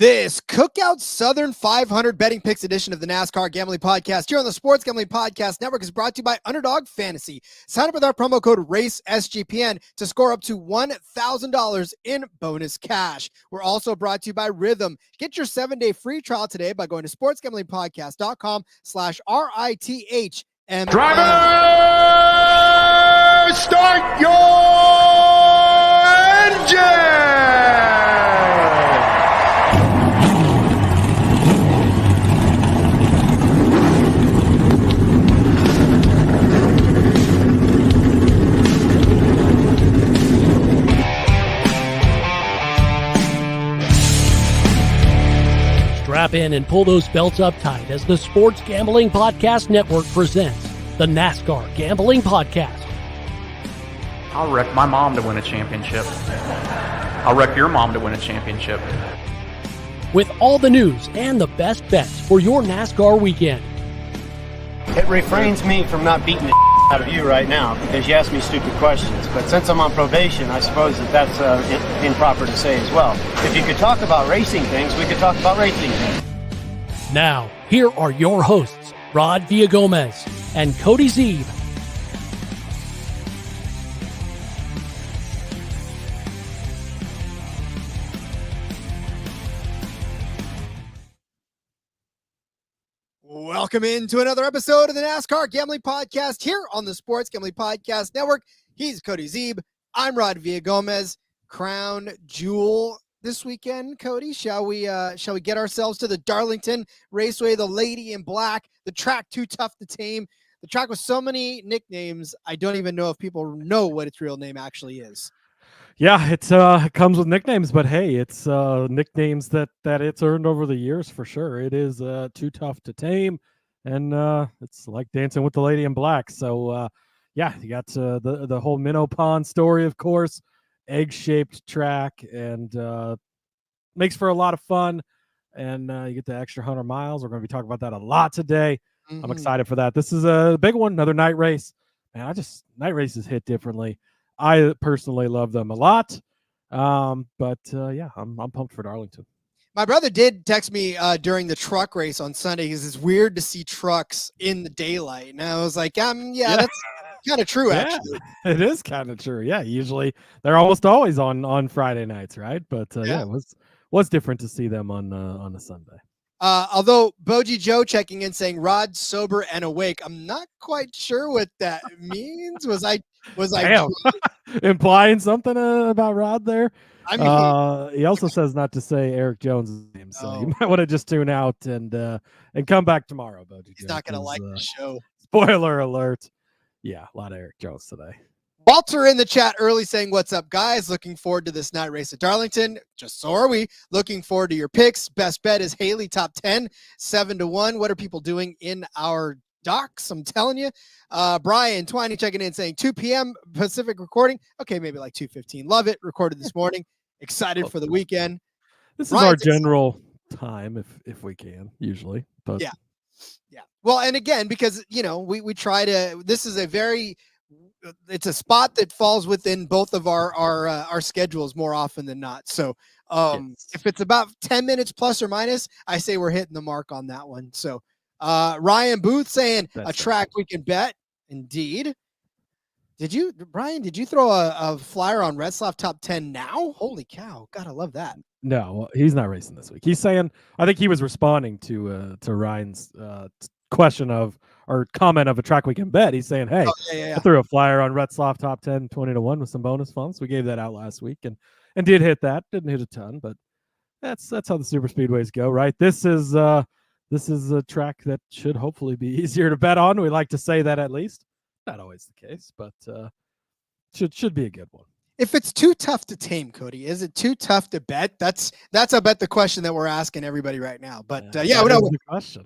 This Cookout Southern 500 Betting Picks edition of the NASCAR Gambling Podcast here on the Sports Gambling Podcast Network is brought to you by Underdog Fantasy. Sign up with our promo code RACESGPN to score up to $1,000 in bonus cash. We're also brought to you by Rhythm. Get your 7-day free trial today by going to sportsgamblingpodcast.com/RITHM. Driver, start your engine! Strap in and pull those belts up tight as the Sports Gambling Podcast Network presents the NASCAR Gambling Podcast. I'll wreck my mom to win a championship. I'll wreck your mom to win a championship. With all the news and the best bets for your NASCAR weekend. It refrains me from not beating the out of you right now because you ask me stupid questions. But since I'm on probation, I suppose that's improper to say as well. If you could talk about racing things, we could talk about racing things. Now, here are your hosts, Rod Villagomez and Cody Zeeb. Welcome into another episode of the NASCAR Gambling Podcast here on the Sports Gambling Podcast Network. He's Cody Zeeb. I'm Rod Villagomez. Crown Jewel this weekend, Cody. Shall we get ourselves to the Darlington Raceway, the Lady in Black, the track too tough to tame, the track with so many nicknames, I don't even know if people know what its real name actually is. Yeah, it comes with nicknames, but hey, it's nicknames that it's earned over the years for sure. It is too tough to tame, and it's like dancing with the Lady in Black. So yeah, you got the whole Minnow Pond story, of course, egg-shaped track, and makes for a lot of fun. And you get the extra 100 miles. We're going to be talking about that a lot today. I'm excited for that. This is a big one, another night race. Man, night races hit differently. I personally love them a lot. But yeah, I'm pumped for Darlington. My brother did text me during the truck race on Sunday because it's weird to see trucks in the daylight. And I was like, yeah. That's kind of true, actually. It is kind of true. Yeah, usually they're almost always on Friday nights, right? But yeah, it was different to see them on a Sunday. Although Boji Joe checking in saying Rod sober and awake. I'm not quite sure what that means. Was I implying something about Rod there? I mean, he also says not to say Erik Jones' name, so you might want to just tune out and come back tomorrow, Boji. He's not going to like the show. Spoiler alert. Yeah, a lot of Erik Jones today. Walter in the chat early saying, what's up, guys? Looking forward to this night race at Darlington. Just so are we. Looking forward to your picks. Best bet is Haley top 10, 7-1. What are people doing in our docs? I'm telling you. Brian Twiney checking in saying 2 p.m. Pacific recording. Okay, maybe like 2:15. Love it. Recorded this morning. Excited for the weekend. This is our general time if we can, usually. But yeah. Well, and again, because, we try to, this is it's a spot that falls within both of our schedules more often than not. So if it's about 10 minutes plus or minus, I say we're hitting the mark on that one. So Ryan Booth saying a track we can bet. Indeed. Brian, did you throw a flyer on Retzlaff top 10 now? Holy cow. Gotta love that. No, he's not racing this week. He's saying, I think he was responding to Ryan's question or comment of a track we can bet. He's saying, hey, I threw a flyer on Retzlaff top 10, 20-1 with some bonus funds. We gave that out last week and did hit that. Didn't hit a ton, but that's how the super speedways go, right? This is a track that should hopefully be easier to bet on. We like to say that, at least. Not always the case, but should be a good one. If it's too tough to tame, Cody, is it too tough to bet? That's I bet the question that we're asking everybody right now. But the question.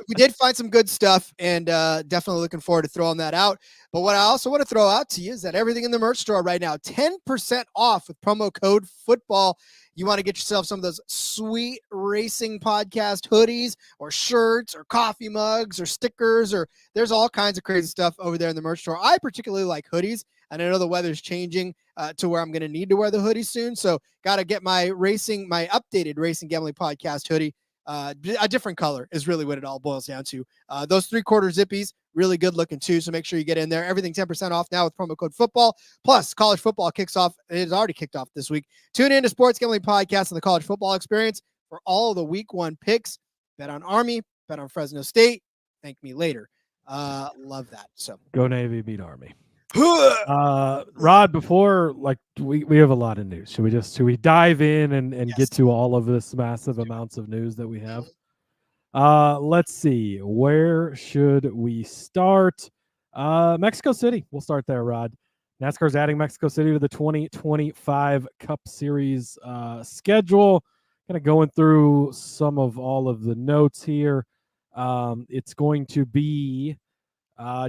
We did find some good stuff, and definitely looking forward to throwing that out. But what I also want to throw out to you is that everything in the merch store right now, 10% off with promo code FOOTBALL. You want to get yourself some of those sweet racing podcast hoodies or shirts or coffee mugs or stickers, or there's all kinds of crazy stuff over there in the merch store. I particularly like hoodies. And I know the weather's changing to where I'm going to need to wear the hoodie soon. So got to get my updated Racing Gambling Podcast hoodie. A different color is really what it all boils down to. Those 3/4 zippies, really good looking too. So make sure you get in there. Everything 10% off now with promo code football. Plus, college football kicks off. It has already kicked off this week. Tune in to Sports Gambling Podcast and the College Football Experience for all the week 1 picks. Bet on Army, bet on Fresno State. Thank me later. Love that. So go Navy, beat Army. Rod, before we have a lot of news. Should we dive in and Yes. get to all of this massive amounts of news that we have? Let's see. Where should we start? Mexico City. We'll start there, Rod. NASCAR's adding Mexico City to the 2025 Cup Series schedule. Kind of going through some of all of the notes here. It's going to be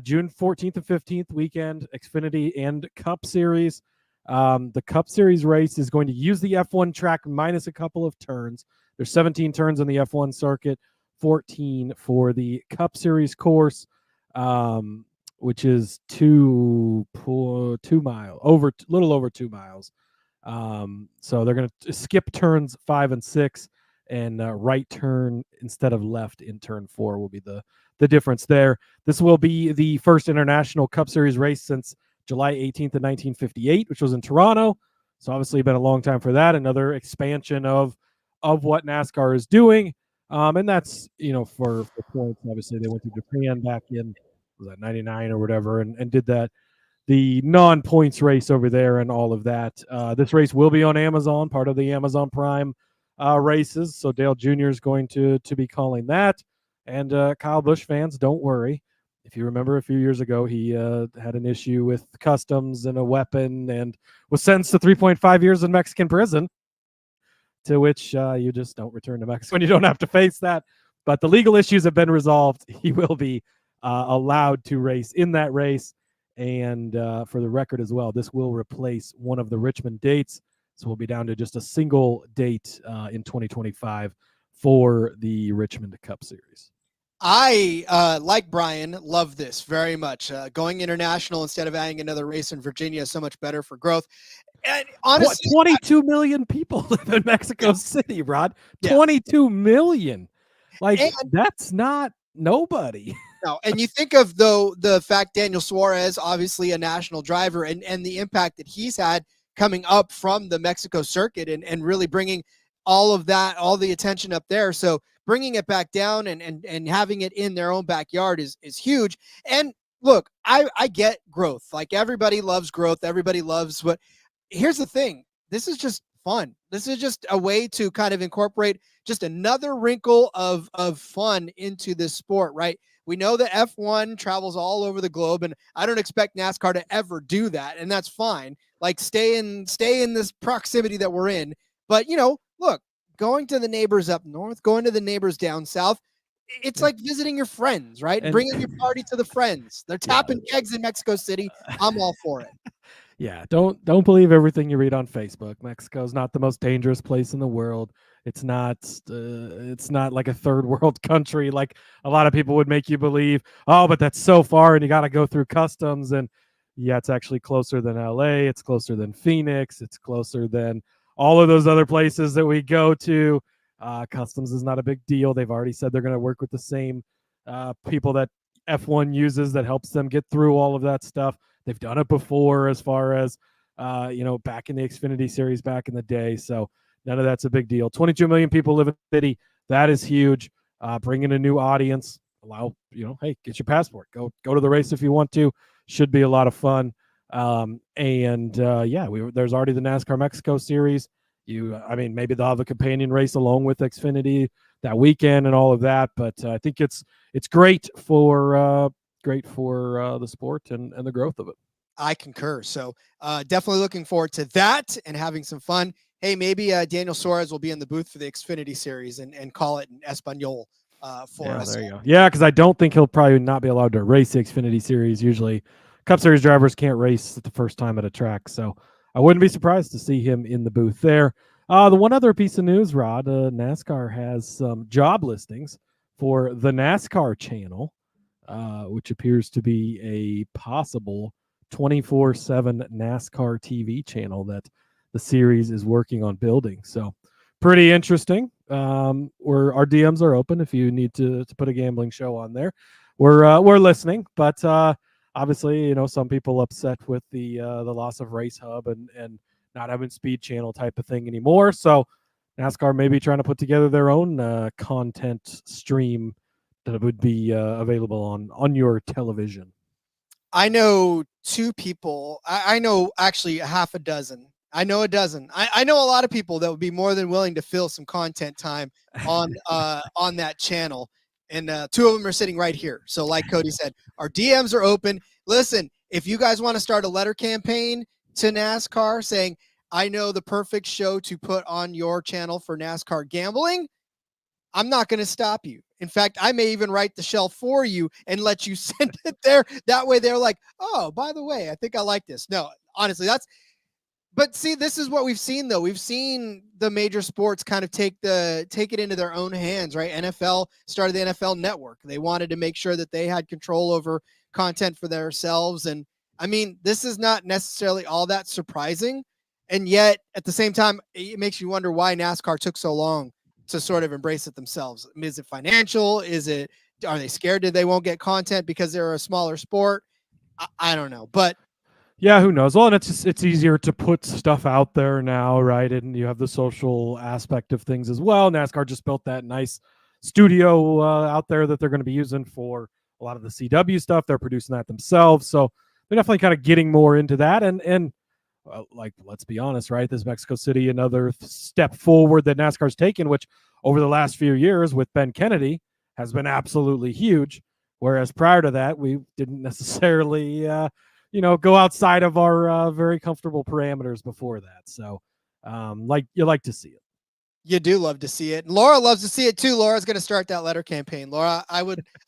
June 14th and 15th weekend, Xfinity and Cup Series. The Cup Series race is going to use the F1 track minus a couple of turns. There's 17 turns on the F1 circuit, 14 for the Cup Series course, which is 2 miles, a little over 2 miles. So they're going to skip turns 5 and 6, and right turn instead of left in turn 4 will be the difference there. This will be the first international Cup Series race since July 18th of 1958, which was in Toronto. So obviously been a long time for that. Another expansion of what NASCAR is doing. And that's, for points, obviously they went to Japan back in, was that 99 or whatever, and did the non-points race over there and all of that. This race will be on Amazon, part of the Amazon Prime races. So Dale Jr. is going to be calling that. And Kyle Busch fans, don't worry. If you remember a few years ago, he had an issue with customs and a weapon and was sentenced to 3.5 years in Mexican prison, to which you just don't return to Mexico and you don't have to face that. But the legal issues have been resolved. He will be allowed to race in that race. And for the record as well, this will replace one of the Richmond dates. So we'll be down to just a single date in 2025 for the Richmond Cup Series. I, like Brian, love this very much. Going international instead of adding another race in Virginia is so much better for growth. And honestly, 22 million people live in Mexico City, Rod. 22 million. That's not nobody. No, and you think of the fact Daniel Suarez, obviously a national driver, and the impact that he's had coming up from the Mexico circuit and really bringing all of that, all the attention up there. So bringing it back down and having it in their own backyard is huge. And look, I get growth. Like everybody loves growth. Everybody loves here's the thing. This is just fun. This is just a way to kind of incorporate just another wrinkle of fun into this sport, right? We know that F1 travels all over the globe, and I don't expect NASCAR to ever do that, and that's fine. Like stay in this proximity that we're in. But look, going to the neighbors up north, going to the neighbors down south, it's like visiting your friends, right? And bringing your party to the friends. They're tapping kegs in Mexico City. I'm all for it. Yeah, don't believe everything you read on Facebook. Mexico's not the most dangerous place in the world. It's not like a third world country like a lot of people would make you believe. Oh, but that's so far and you got to go through customs. And yeah, it's actually closer than LA. It's closer than Phoenix. It's closer than all of those other places that we go to. Customs is not a big deal. They've already said they're going to work with the same people that F1 uses that helps them get through all of that stuff. They've done it before as far as, back in the Xfinity Series back in the day. So none of that's a big deal. 22 million people live in the city. That is huge. Bring in a new audience. Allow, hey, get your passport. Go to the race if you want to. Should be a lot of fun. There's already the NASCAR Mexico Series. Maybe they'll have a companion race along with Xfinity that weekend and all of that. But I think it's great for the sport and the growth of it. I concur. So definitely looking forward to that and having some fun. Hey, maybe Daniel Suarez will be in the booth for the Xfinity Series and call it in Espanol for us. There you go. Yeah, because I don't think he'll probably not be allowed to race the Xfinity Series. Usually Cup Series drivers can't race the first time at a track. So I wouldn't be surprised to see him in the booth there. The one other piece of news, Rod, NASCAR has some job listings for the NASCAR channel, which appears to be a possible 24/7 NASCAR TV channel that the series is working on building. So pretty interesting. Where our DMs are open if you need to put a gambling show on there. We're listening, but obviously, some people upset with the loss of Race Hub and not having Speed Channel type of thing anymore. So NASCAR may be trying to put together their own content stream that would be available on your television. I know two people. I know actually half a dozen. I know a dozen. I know a lot of people that would be more than willing to fill some content time on that channel. And two of them are sitting right here. So like Cody said, our DMs are open. Listen, if you guys want to start a letter campaign to NASCAR saying, I know the perfect show to put on your channel for NASCAR gambling, I'm not going to stop you. In fact, I may even write the shell for you and let you send it there. That way they're like, oh, by the way, I think I like this. No, honestly, but see, this is what we've seen though. We've seen the major sports kind of take it into their own hands, right? NFL started the NFL Network. They wanted to make sure that they had control over content for themselves. And I mean, this is not necessarily all that surprising. And yet at the same time, it makes you wonder why NASCAR took so long to sort of embrace it themselves. Is it financial? Are they scared that they won't get content because they're a smaller sport? I don't know, but yeah, who knows? Well, and it's easier to put stuff out there now, right? And you have the social aspect of things as well. NASCAR just built that nice studio out there that they're going to be using for a lot of the CW stuff. They're producing that themselves, so they're definitely kind of getting more into that. And like, let's be honest, right? This Mexico City, another step forward that NASCAR's taken, which over the last few years with Ben Kennedy has been absolutely huge. Whereas prior to that, we didn't necessarily, go outside of our very comfortable parameters before that. So, you like to see it. You do love to see it. Laura loves to see it too. Laura's going to start that letter campaign. Laura,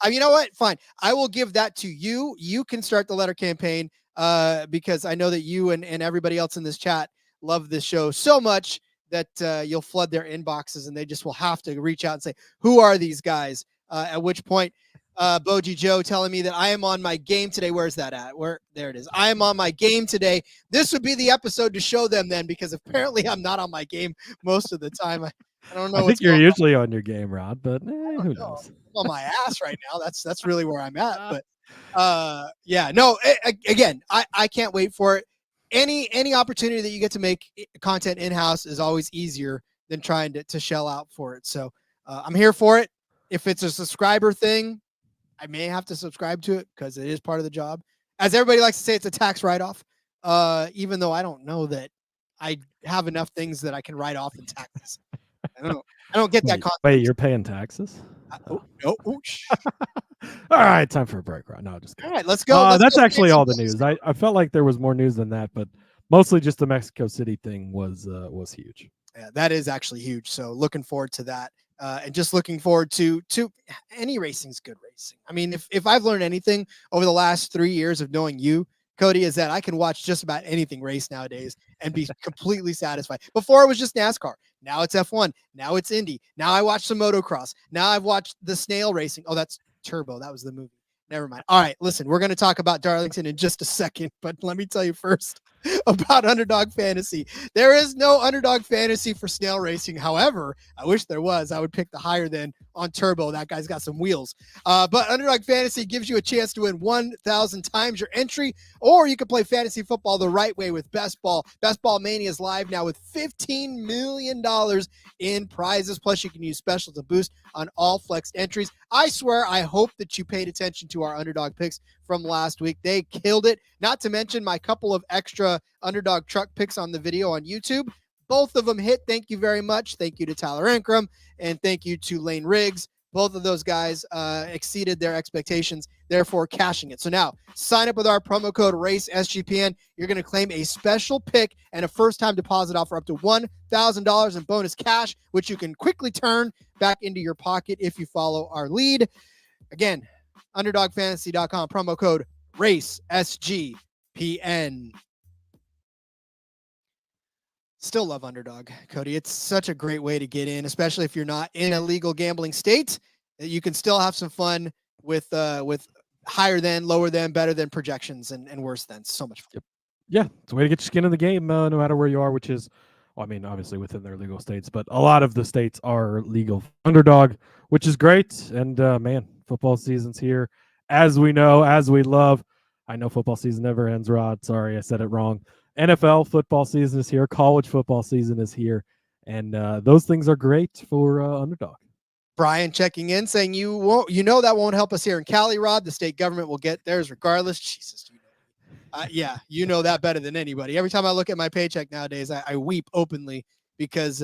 you know what? Fine. I will give that to you. You can start the letter campaign because I know that you and everybody else in this chat love this show so much that you'll flood their inboxes and they just will have to reach out and say, who are these guys? At which point, Boji Joe telling me that I am on my game today. Where's that at? There it is. I am on my game today. This would be the episode to show them then, because apparently I'm not on my game most of the time. I don't know. I think you're usually on your game, Rod, but who knows? I'm on my ass right now. That's really where I'm at. But again, I can't wait for it. Any opportunity that you get to make content in-house is always easier than trying to shell out for it. So I'm here for it. If it's a subscriber thing, I may have to subscribe to it because it is part of the job. As everybody likes to say, it's a tax write-off, even though I don't know that I have enough things that I can write off in taxes. I don't get that concept. Wait, you're paying taxes? All right, time for a break, Rod. No, just kidding. All right, let's go. That's actually all the news. I felt like there was more news than that, but mostly just the Mexico City thing was huge. Yeah, that is actually huge. So looking forward to that. And just looking forward to any racing's good racing. I mean, if I've learned anything over the last 3 years of knowing you, Cody, is that I can watch just about anything race nowadays and be completely satisfied. Before it was just NASCAR. Now it's F1. Now it's Indy. Now I watch some motocross. Now I've watched the snail racing. Oh, that's Turbo. That was the movie. Never mind. All right, listen, we're going to talk about Darlington in just a second, but let me tell you first about Underdog Fantasy. There is no Underdog Fantasy for snail racing. However, I wish there was. I would pick the higher than on Turbo. That guy's got some wheels. But Underdog Fantasy gives you a chance to win 1,000 times your entry, or you can play fantasy football the right way with Best Ball. Best Ball Mania is live now with $15 million in prizes. Plus, you can use specials to boost on all flex entries. I swear, I hope that you paid attention to our underdog picks from last week. They killed it. Not to mention my couple of extra underdog truck picks on the video on YouTube. Both of them hit. Thank you very much. Thank you to Tyler Ankrum and thank you to Lane Riggs. Both of those guys exceeded their expectations, therefore cashing it. So now sign up with our promo code RACESGPN. You're going to claim a special pick and a first-time deposit offer up to $1,000 in bonus cash, which you can quickly turn back into your pocket if you follow our lead. Again, UnderdogFantasy.com, promo code RACESGPN. Still love Underdog, Cody. It's such a great way to get in, especially if you're not in a legal gambling state. You can still have some fun with higher than, lower than, better than projections, and worse than. So much fun. Yep. Yeah, it's a way to get your skin in the game, no matter where you are, which is, well, I mean, obviously within their legal states, but a lot of the states are legal underdog, which is great. And man, football season's here, as we know, as we love. I know football season never ends, Rod. Sorry, I said it wrong. NFL football season is here. College football season is here. And those things are great for underdog. Brian checking in saying that won't help us here in Cali, Rod. The state government will get theirs regardless. Jesus, yeah, you know that better than anybody. Every time I look at my paycheck nowadays, I weep openly because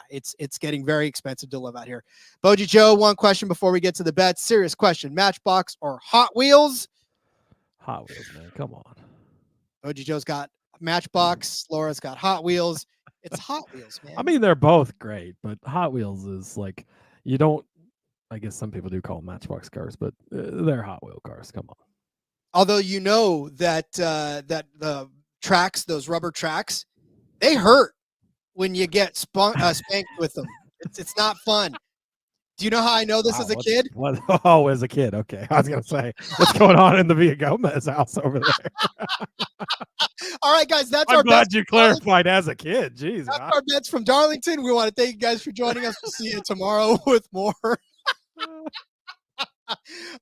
it's getting very expensive to live out here. Boji Joe, one question before we get to the bets. Serious question: Matchbox or Hot Wheels? Hot Wheels, man, come on. Boji Joe's got Matchbox. Laura's got Hot Wheels. It's Hot Wheels, man. I mean, they're both great, but Hot Wheels is like, you don't. I guess some people do call them Matchbox cars, but they're Hot Wheel cars. Come on. Although you know that that the tracks, those rubber tracks, they hurt when you get spanked with them. It's not fun. Do you know how I know this as a kid? Oh, as a kid. Okay. I was going to say, what's going on in the Villagomez house over there? All right, guys, that's I'm our glad bets you clarified as a kid. Jeez. That's our bets from Darlington. We want to thank you guys for joining us. We'll see you tomorrow with more.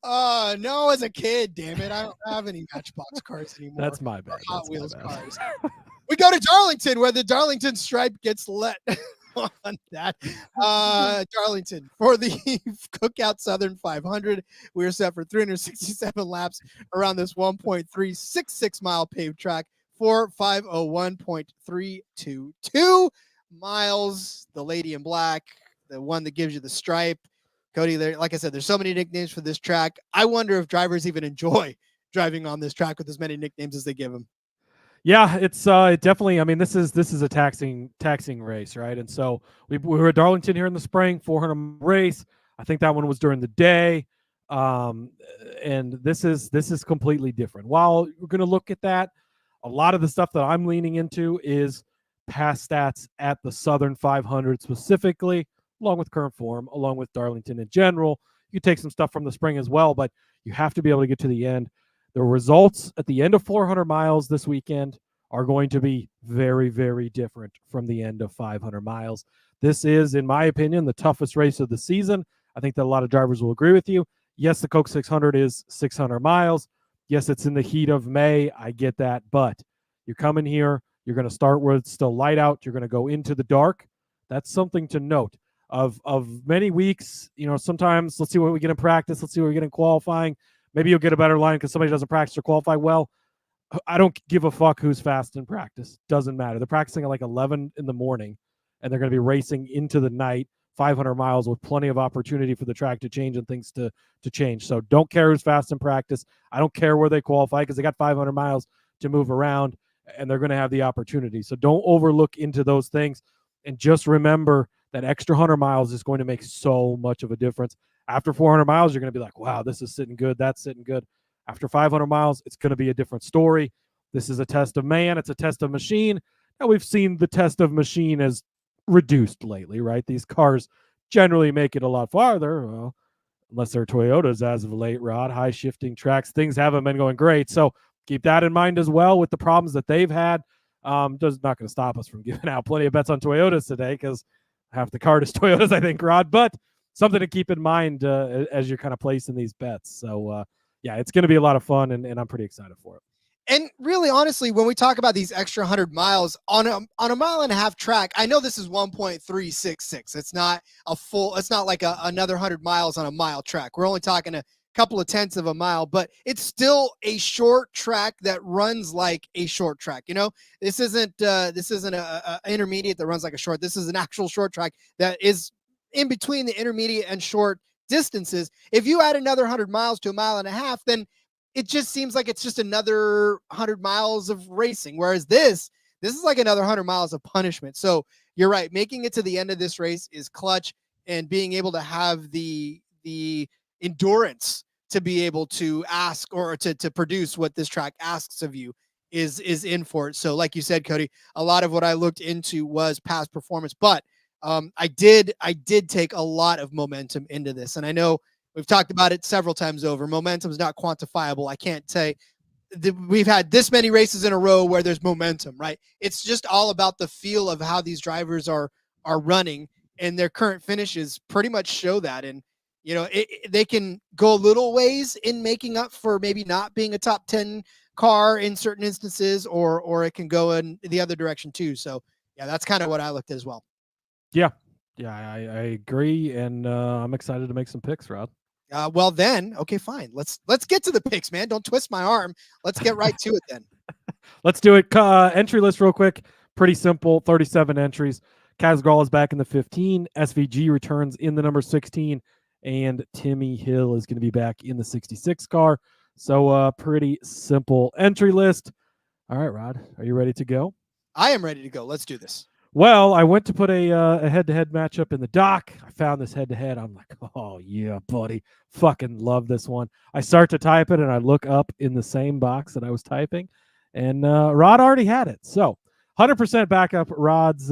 No, as a kid, damn it. I don't have any Matchbox cars anymore. That's my bad. Hot Wheels cars. We go to Darlington, where the Darlington stripe gets let on that. Darlington for the Cookout Southern 500. We are set for 367 laps around this 1.366 mile paved track for 501.322 miles. The lady in black, the one that gives you the stripe. Cody, there, like I said, there's so many nicknames for this track. I wonder if drivers even enjoy driving on this track with as many nicknames as they give them. Yeah, it's definitely. I mean, this is a taxing race, right? And so we were at Darlington here in the spring, 400 race. I think that one was during the day, and this is completely different. While we're going to look at that, a lot of the stuff that I'm leaning into is past stats at the Southern 500 specifically, along with current form, along with Darlington in general. You take some stuff from the spring as well, but you have to be able to get to the end. The results at the end of 400 miles this weekend are going to be very, very different from the end of 500 miles. This is, in my opinion, the toughest race of the season. I think that a lot of drivers will agree with you. Yes, the Coke 600 is 600 miles. Yes, it's in the heat of May. I get that, but you're coming here. You're going to start where it's still light out. You're going to go into the dark. That's something to note. Of many weeks, sometimes let's see what we get in practice. Let's see what we get in qualifying. Maybe you'll get a better line because somebody doesn't practice or qualify well. I don't give a fuck who's fast in practice. Doesn't matter. They're practicing at like 11 in the morning, and they're going to be racing into the night, 500 miles with plenty of opportunity for the track to change and things to change. So don't care who's fast in practice. I don't care where they qualify because they got 500 miles to move around, and they're going to have the opportunity. So don't overlook into those things, and just remember that extra 100 miles is going to make so much of a difference. After 400 miles, you're going to be like, wow, this is sitting good. That's sitting good. After 500 miles, it's going to be a different story. This is a test of man. It's a test of machine. Now, we've seen the test of machine as reduced lately, right? These cars generally make it a lot farther, well, unless they're Toyotas as of late, Rod. High shifting tracks. Things haven't been going great. So keep that in mind as well with the problems that they've had. Just not going to stop us from giving out plenty of bets on Toyotas today because half the card is Toyotas, I think, Rod. But something to keep in mind as you're kind of placing these bets. So, yeah, it's going to be a lot of fun, and I'm pretty excited for it. And really, honestly, when we talk about these extra 100 miles on a mile and a half track, I know this is 1.366. It's not it's not like another 100 miles on a mile track. We're only talking a couple of tenths of a mile, but it's still a short track that runs like a short track. This isn't a intermediate that runs like a short. This is an actual short track that is in between the intermediate and short distances. If you add another 100 miles to a mile and a half, then it just seems like it's just another 100 miles of racing. Whereas this is like another 100 miles of punishment. So you're right. Making it to the end of this race is clutch, and being able to have the endurance to be able to ask or to produce what this track asks of you is in for it. So like you said, Cody, a lot of what I looked into was past performance, but I did take a lot of momentum into this. And I know We've talked about it several times over. Momentum is not quantifiable. I can't say we've had this many races in a row where there's momentum, right? It's just all about the feel of how these drivers are running, and their current finishes pretty much show that. And, they can go a little ways in making up for maybe not being a top 10 car in certain instances, or it can go in the other direction too. So yeah, that's kind of what I looked at as well. Yeah, I agree, and I'm excited to make some picks, Rod. Well then, okay, fine. Let's get to the picks, man. Don't twist my arm. Let's get right to it then. Let's do it. Entry list real quick. Pretty simple. 37 entries. Casgrall is back in the 15. SVG returns in the number 16. And Timmy Hill is going to be back in the 66 car. So pretty simple entry list. All right, Rod, are you ready to go? I am ready to go. Let's do this. Well, I went to put a head-to-head matchup in the doc. I found this head-to-head. I'm like, oh, yeah, buddy. Fucking love this one. I start to type it, and I look up in the same box that I was typing, and Rod already had it. So 100% backup Rod's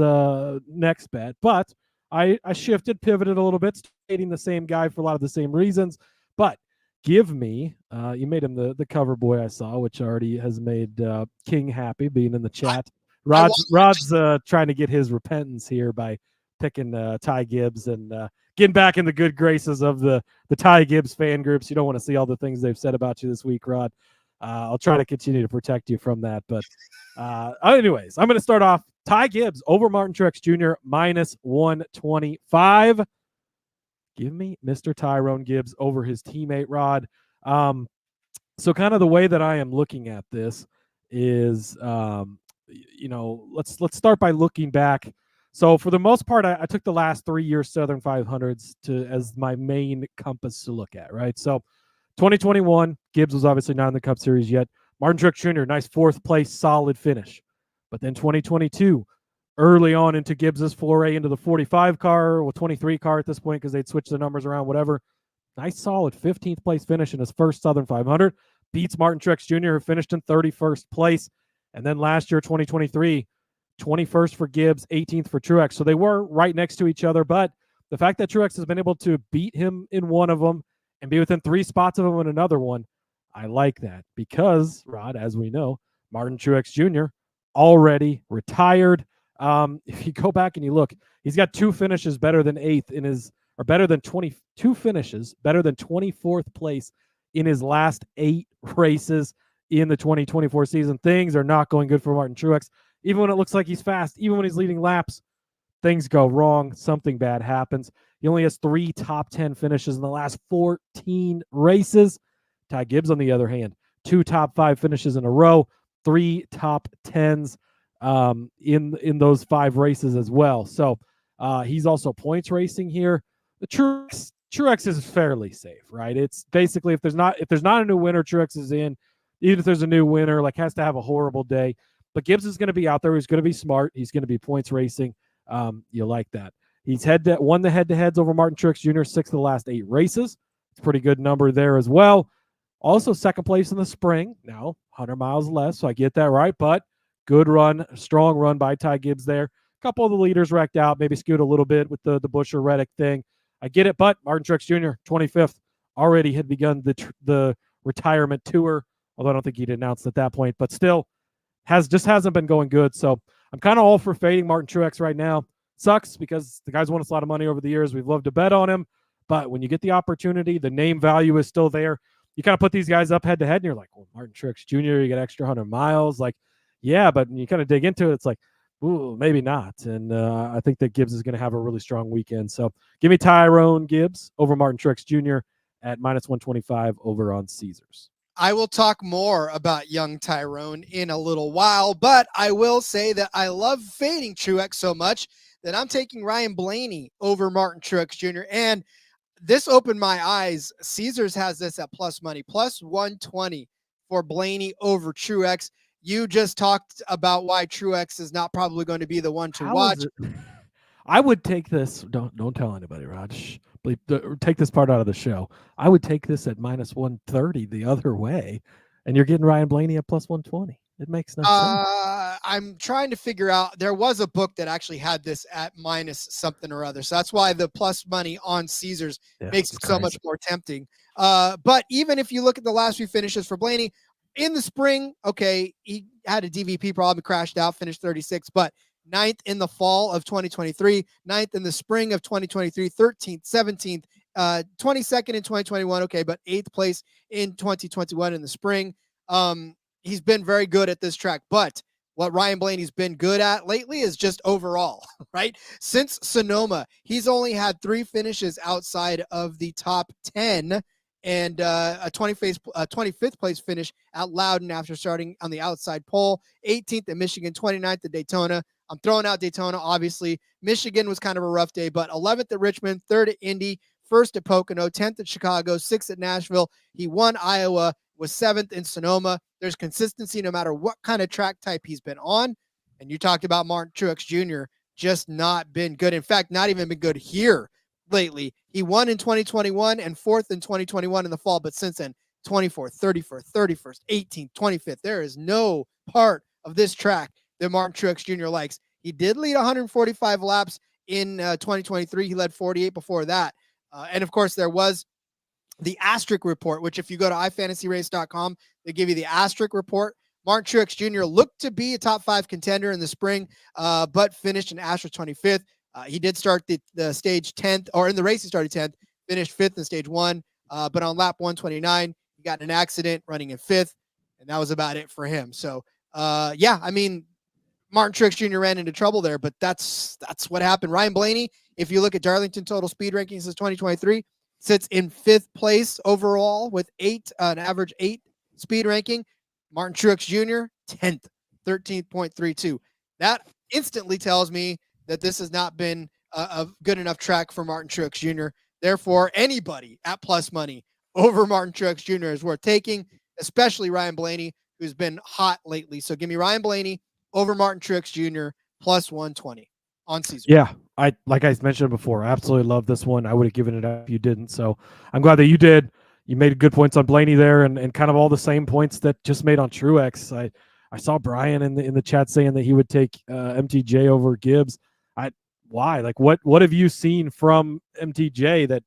next bet, but I shifted, pivoted a little bit, stating the same guy for a lot of the same reasons. But give me, you made him the cover boy I saw, which already has made King happy being in the chat. Rod's trying to get his repentance here by picking Ty Gibbs and getting back in the good graces of the Ty Gibbs fan groups. You don't want to see all the things they've said about you this week, Rod. I'll try to continue to protect you from that. But anyways, I'm going to start off Ty Gibbs over Martin Truex Jr. minus 125. Give me Mr. Tyrone Gibbs over his teammate, Rod. So kind of the way that I am looking at this is, let's start by looking back. So for the most part, I took the last 3 years Southern 500s as my main compass to look at, right? So 2021, Gibbs was obviously not in the Cup Series yet. Martin Truex Jr., nice fourth place, solid finish. But then 2022, early on into Gibbs's foray into the 45 car, or 23 car at this point because they'd switch the numbers around, whatever. Nice solid 15th place finish in his first Southern 500. Beats Martin Truex Jr., who finished in 31st place. And then last year, 2023, 21st for Gibbs, 18th for Truex. So they were right next to each other. But the fact that Truex has been able to beat him in one of them and be within 3 spots of him in another one, I like that because, Rod, as we know, Martin Truex Jr. already retired. If you go back and you look, he's got 2 finishes better than 8th in his, or better than 22 finishes, better than 24th place in his last 8 races in the 2024 season. Things are not going good for Martin Truex. Even when it looks like he's fast, even when he's leading laps, things go wrong. Something bad happens. He only has 3 top 10 finishes in the last 14 races. Ty Gibbs, on the other hand, 2 top 5 finishes in a row, 3 top 10s in those 5 races as well. So he's also points racing here. The Truex is fairly safe, right? It's basically if there's not a new winner, Truex is in. Even if there's a new winner, has to have a horrible day. But Gibbs is going to be out there. He's going to be smart. He's going to be points racing. You like that. He's won the head-to-heads over Martin Truex Jr. 6 of the last 8 races. It's a pretty good number there as well. Also, second place in the spring. Now, 100 miles less, so I get that right. But good run, strong run by Ty Gibbs there. A couple of the leaders wrecked out, maybe skewed a little bit with the Busch or Reddick thing. I get it, but Martin Truex Jr., 25th, already had begun the retirement tour, although I don't think he'd announced at that point, but still hasn't been going good. So I'm kind of all for fading Martin Truex right now. Sucks because the guy's won us a lot of money over the years. We've loved to bet on him, but when you get the opportunity, the name value is still there. You kind of put these guys up head to head, and you're like, well, Martin Truex Jr., you get extra 100 miles. Yeah, but when you kind of dig into it, it's like, ooh, maybe not. And I think that Gibbs is going to have a really strong weekend. So give me Tyrone Gibbs over Martin Truex Jr. at minus 125 over on Caesars. I will talk more about young Tyrone in a little while, but I will say that I love fading Truex so much that I'm taking Ryan Blaney over Martin Truex Jr. And this opened my eyes. Caesars has this at plus money, plus 120 for Blaney over Truex. You just talked about why Truex is not probably going to be the one to watch. I would take this. Don't tell anybody, Raj. Take this part out of the show. I would take this at minus 130 the other way, and you're getting Ryan Blaney at plus 120. It makes no sense. I'm trying to figure out. There was a book that actually had this at minus something or other. So that's why the plus money on Caesars makes it so much more tempting. But even if you look at the last few finishes for Blaney in the spring, okay, he had a DVP problem, crashed out, finished 36, but 9th in the fall of 2023, 9th in the spring of 2023, 13th, 17th, 22nd in 2021. Okay, but 8th place in 2021 in the spring. He's been very good at this track, but what Ryan Blaney's been good at lately is just overall, right? Since Sonoma, he's only had 3 finishes outside of the top 10 and a 25th place finish at Loudon after starting on the outside pole, 18th at Michigan, 29th at Daytona. I'm throwing out Daytona, obviously. Michigan was kind of a rough day, but 11th at Richmond, 3rd at Indy, 1st at Pocono, 10th at Chicago, 6th at Nashville. He won Iowa, was 7th in Sonoma. There's consistency no matter what kind of track type he's been on. And you talked about Martin Truex Jr., just not been good. In fact, not even been good here lately. He won in 2021 and 4th in 2021 in the fall, but since then, 24th, 31st, 31st, 18th, 25th. There is no part of this track that Martin Truex Jr. likes. He did lead 145 laps in 2023. He led 48 before that. And of course, there was the asterisk report, which if you go to ifantasyrace.com, they give you the asterisk report. Martin Truex Jr. looked to be a top 5 contender in the spring, but finished in asterisk 25th. He did start the stage 10th, or in the race he started 10th, finished 5th in stage 1, but on lap 129, he got in an accident running in 5th, and that was about it for him. So, yeah, I mean, Martin Truex Jr. ran into trouble there, but that's what happened. Ryan Blaney, if you look at Darlington total speed rankings since 2023, sits in 5th place overall with an average 8 speed ranking. Martin Truex Jr., 10th, 13.32. That instantly tells me that this has not been a good enough track for Martin Truex Jr. Therefore, anybody at plus money over Martin Truex Jr. is worth taking, especially Ryan Blaney, who's been hot lately. So give me Ryan Blaney over Martin Truex Jr. plus 120 on Caesar. Yeah, like I mentioned before, I absolutely love this one. I would have given it up if you didn't. So I'm glad that you did. You made good points on Blaney there, and kind of all the same points that just made on Truex. I saw Brian in the chat saying that he would take MTJ over Gibbs. Why? Like, what have you seen from MTJ that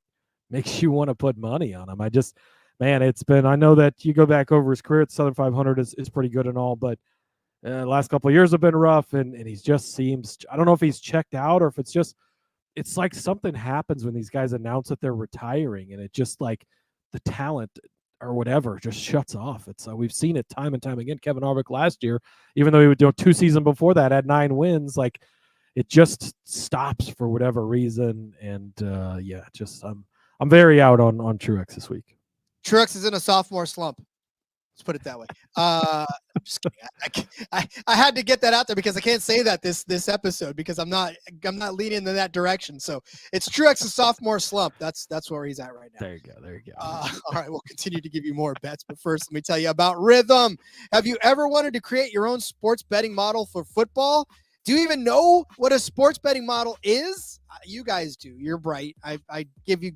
makes you want to put money on him? It's been. I know that you go back over his career at Southern 500 is pretty good and all, but last couple of years have been rough, and he just seems, I don't know if he's checked out or if it's like something happens when these guys announce that they're retiring, and it just like the talent or whatever just shuts off. It's we've seen it time and time again. Kevin Harvick last year, even though he would do 2 seasons before that, had 9 wins, like it just stops for whatever reason. And I'm very out on Truex this week. Truex is in a sophomore slump. Let's put it that way. I'm just kidding. I had to get that out there because I can't say that this episode because I'm not leaning in that direction. So it's Truex's sophomore slump. That's where he's at right now. There you go. All right, we'll continue to give you more bets, but first let me tell you about Rhythm. Have you ever wanted to create your own sports betting model for football? Do you even know what a sports betting model is? You guys do. You're bright. I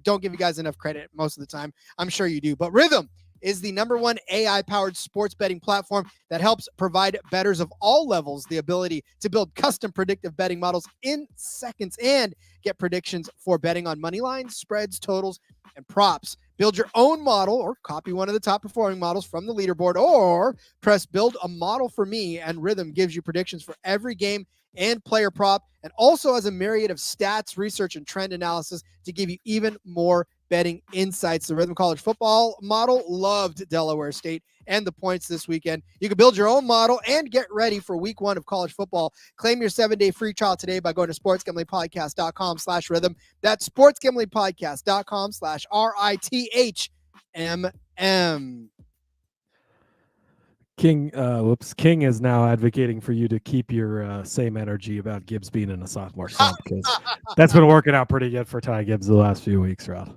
don't give you guys enough credit most of the time. I'm sure you do, but Rhythm is the #1 AI-powered sports betting platform that helps provide bettors of all levels the ability to build custom predictive betting models in seconds and get predictions for betting on money lines, spreads, totals, and props. Build your own model or copy one of the top-performing models from the leaderboard, or press Build a Model for Me, and Rhythm gives you predictions for every game and player prop, and also has a myriad of stats, research, and trend analysis to give you even more betting insights. The Rhythm College football model loved Delaware State and the points this weekend. You can build your own model and get ready for week 1 of college football. Claim your 7-day free trial today by going to sportsgamblingpodcast.com/rhythm. That's sportsgamblingpodcast.com/RITHMM. King is now advocating for you to keep your same energy about Gibbs being in a sophomore slump because that's been working out pretty good for Ty Gibbs the last few weeks, Rod.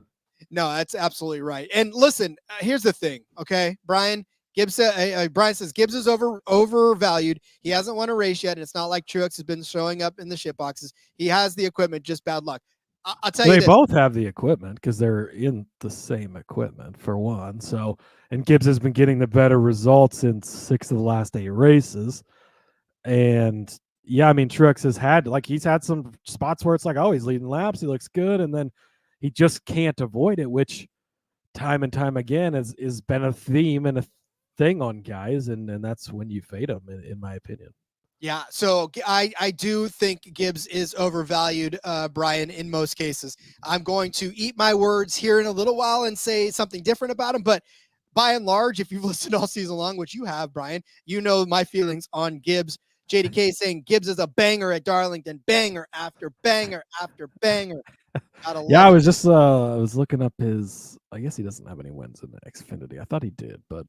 No, that's absolutely right. And listen, here's the thing, okay, Brian? Brian says Gibbs is overvalued. He hasn't won a race yet, and it's not like Truex has been showing up in the shit boxes. He has the equipment, just bad luck. I'll tell you They this. both have the equipment because they're in the same equipment for one. So, and Gibbs has been getting the better results in 6 of the last 8 races. And yeah, I mean, Truex has had, like, he's had some spots where it's like, oh, he's leading laps, he looks good, and then he just can't avoid it, which time and time again has been a theme and a thing on guys, and that's when you fade them, in my opinion. Yeah, so I do think Gibbs is overvalued, Brian, in most cases. I'm going to eat my words here in a little while and say something different about him, but by and large, if you've listened all season long, which you have, Brian, you know my feelings on Gibbs. JDK saying Gibbs is a banger at Darlington, banger after banger after banger. Yeah, I was just I was looking up his. I guess he doesn't have any wins in Xfinity. I thought he did, but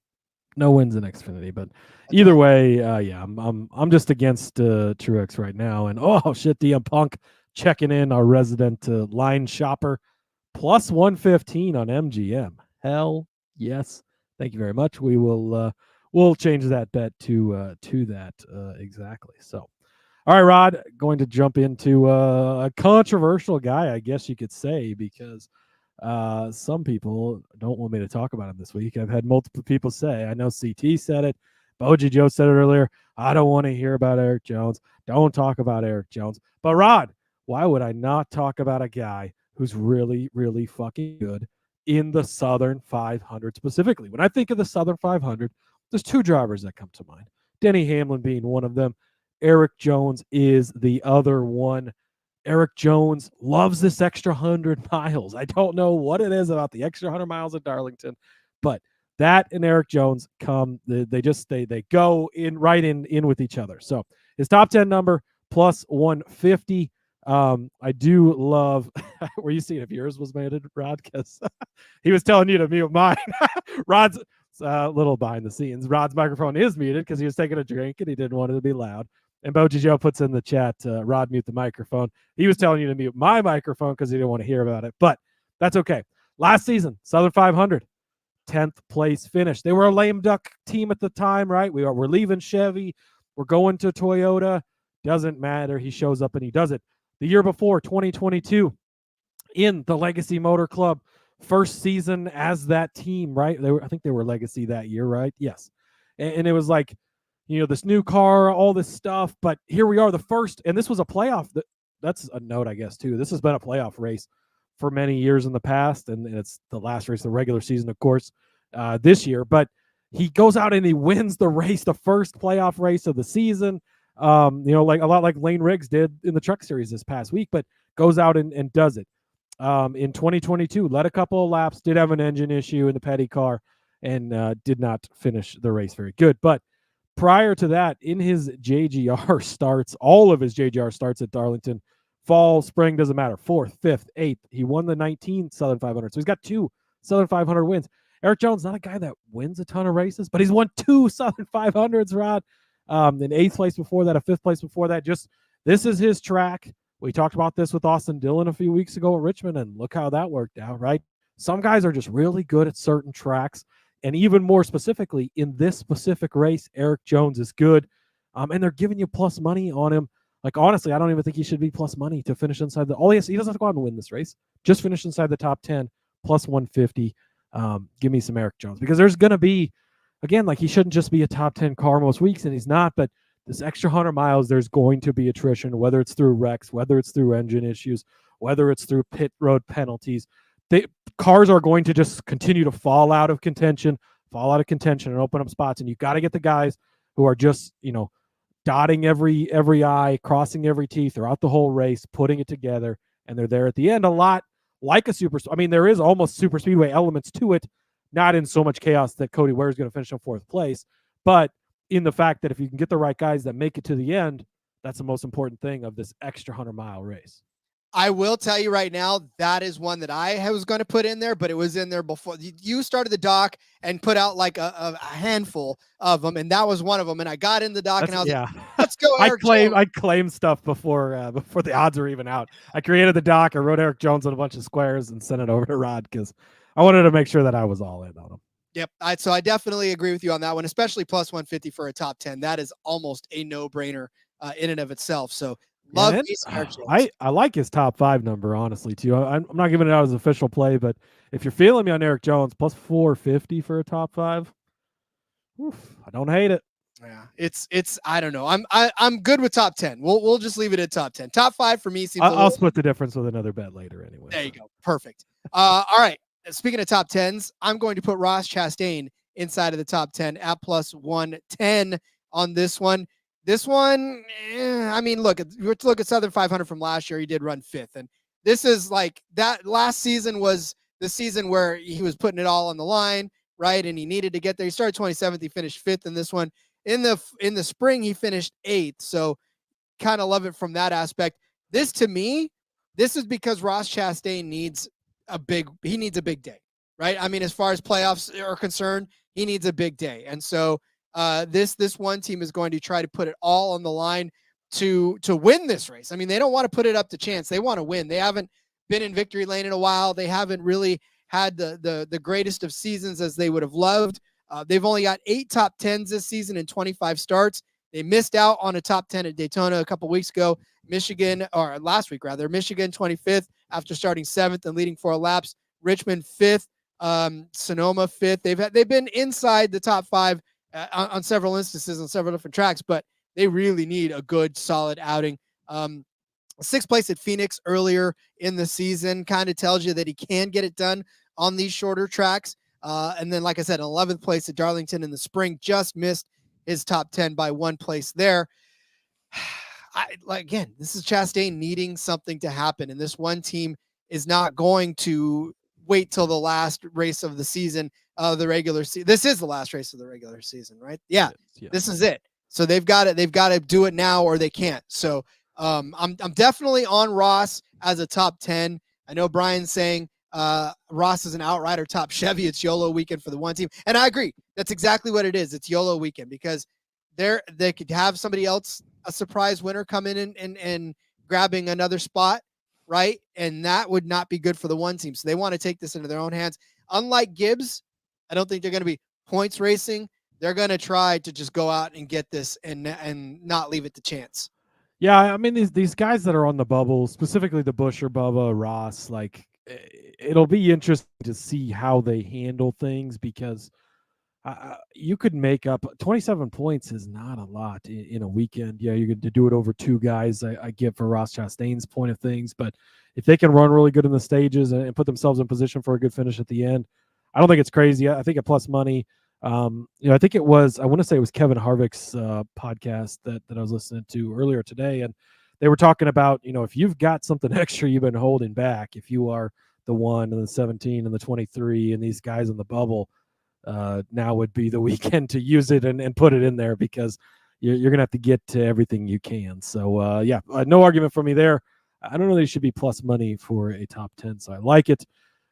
no wins in Xfinity. But either way, yeah, I'm just against Truex right now. And oh shit, DM Punk checking in, our resident line shopper, plus 115 on MGM. Hell yes, thank you very much. We will we'll change that bet to that exactly. So. All right, Rod, going to jump into a controversial guy, I guess you could say, because some people don't want me to talk about him this week. I've had multiple people say, I know CT said it, Boji Joe said it earlier, I don't want to hear about Erik Jones. Don't talk about Erik Jones. But Rod, why would I not talk about a guy who's really, really fucking good in the Southern 500 specifically? When I think of the Southern 500, there's 2 drivers that come to mind, Denny Hamlin being one of them. Erik Jones is the other one. Erik Jones loves this extra 100 miles. I don't know what it is about the extra 100 miles at Darlington, but that and Erik Jones they go in right in with each other. So his top 10 number plus 150. I do love. Were you seeing if yours was muted, Rod? Because he was telling you to mute mine. Rod's a little behind the scenes. Rod's microphone is muted because he was taking a drink and he didn't want it to be loud. And Boji Joe puts in the chat, Rod, mute the microphone. He was telling you to mute my microphone because he didn't want to hear about it, but that's okay. Last season, Southern 500, 10th place finish. They were a lame duck team at the time, right? We're leaving Chevy. We're going to Toyota. Doesn't matter. He shows up and he does it. The year before, 2022, in the Legacy Motor Club, first season as that team, right? I think they were Legacy that year, right? Yes. And it was like, you know, this new car, all this stuff, but here we are, the first, and this was a playoff. That's a note, I guess, too. This has been a playoff race for many years in the past, and it's the last race of the regular season, of course, this year. But he goes out and he wins the race, the first playoff race of the season. You know, like a lot like Lane Riggs did in the Truck Series this past week, but goes out and does it. In 2022, led a couple of laps, did have an engine issue in the Petty car, and did not finish the race very good. But prior to that, in his JGR starts, all of his JGR starts at Darlington, fall, spring, doesn't matter, 4th, 5th, 8th. He won the 19 Southern 500. So he's got 2 Southern 500 wins. Erik Jones, not a guy that wins a ton of races, but he's won 2 Southern 500s, Rod. In 8th place before that, a 5th place before that. Just, this is his track. We talked about this with Austin Dillon a few weeks ago at Richmond, and look how that worked out, right? Some guys are just really good at certain tracks. And even more specifically, in this specific race, Erik Jones is good. And they're giving you plus money on him. Like, honestly, I don't even think he should be plus money to finish inside he doesn't have to go out and win this race. Just finish inside the top 10, plus 150. Give me some Erik Jones. Because there's going to be, again, like, he shouldn't just be a top 10 car most weeks, and he's not. But this extra 100 miles, there's going to be attrition, whether it's through wrecks, whether it's through engine issues, whether it's through pit road penalties. Cars are going to just continue to fall out of contention and open up spots. And you got to get the guys who are just, you know, dotting every I, crossing every T throughout the whole race, putting it together, and they're there at the end a lot like a super. I mean, there is almost super speedway elements to it, not in so much chaos that Cody Ware is going to finish in 4th place, but in the fact that if you can get the right guys that make it to the end, that's the most important thing of this extra 100-mile race. I will tell you right now, that is one that I was going to put in there, but it was in there before you started the doc and put out like a handful of them. And that was one of them. And I got in the doc and I was like, let's go. I claimed stuff before the odds are even out. I created the doc. I wrote Erik Jones on a bunch of squares and sent it over to Rod because I wanted to make sure that I was all in on him. Yep. So I definitely agree with you on that one, especially plus 150 for a top 10. That is almost a no-brainer in and of itself. So Love And me some Erik Jones. I like his top 5 number, honestly, too. I'm not giving it out as official play, but if you're feeling me on Erik Jones, plus 450 for a top 5, I don't hate it. Yeah, it's I don't know. I'm good with top 10. We'll just leave it at top 10. Top 5 for me seems. I'll split the difference with another bet later, anyway. There you go. Perfect. All right. Speaking of top 10s, I'm going to put Ross Chastain inside of the top 10 at plus 110 on this one. This one, I mean, look at Southern 500 from last year. He did run 5th, and this is like that. Last season was the season where he was putting it all on the line, right? And he needed to get there. He started 27th. He finished 5th in this one. In the spring, he finished 8th. So kind of love it from that aspect. This, to me, this is because Ross Chastain needs a big day, right? I mean, as far as playoffs are concerned, he needs a big day. And so this one team is going to try to put it all on the line to win this race. I mean, they don't want to put it up to chance. They want to win. They haven't been in victory lane in a while. They haven't really had the greatest of seasons as they would have loved. They've only got 8 top 10s this season in 25 starts. They missed out on a top 10 at Daytona a couple weeks ago. Last week, Michigan 25th after starting 7th and leading 4 laps. Richmond 5th, Sonoma 5th. They've been inside the top 5 on several instances on several different tracks, but they really need a good, solid outing. 6th place at Phoenix earlier in the season kind of tells you that he can get it done on these shorter tracks. And then, like I said, 11th place at Darlington in the spring, just missed his top 10 by 1 place there. Again, this is Chastain needing something to happen, and this one team is not going to wait till the last race of the season, the regular season. This is the last race of the regular season, right? Yeah. This is it. So they've got to do it now or they can't. So I'm definitely on Ross as a top 10. I know Brian's saying Ross is an outrider top Chevy. It's YOLO weekend for the one team. And I agree. That's exactly what it is. It's YOLO weekend because they could have somebody else, a surprise winner, come in and grabbing another spot, right? And that would not be good for the one team. So they want to take this into their own hands. Unlike Gibbs, I don't think they're going to be points racing. They're going to try to just go out and get this and not leave it to chance. Yeah, I mean, these guys that are on the bubble, specifically the Busch or Bubba, Ross, like, it'll be interesting to see how they handle things because you could make up 27 points is not a lot in a weekend. Yeah, you're going to do it over 2 guys. I get for Ross Chastain's point of things, but if they can run really good in the stages and put themselves in position for a good finish at the end, I don't think it's crazy. I think at plus money, I think I want to say it was Kevin Harvick's podcast that I was listening to earlier today, and they were talking about, if you've got something extra you've been holding back, if you are the 1 and the 17 and the 23 and these guys in the bubble, now would be the weekend to use it and put it in there because you're going to have to get to everything you can. So, no argument for me there. I don't know that it should be plus money for a top 10, so I like it.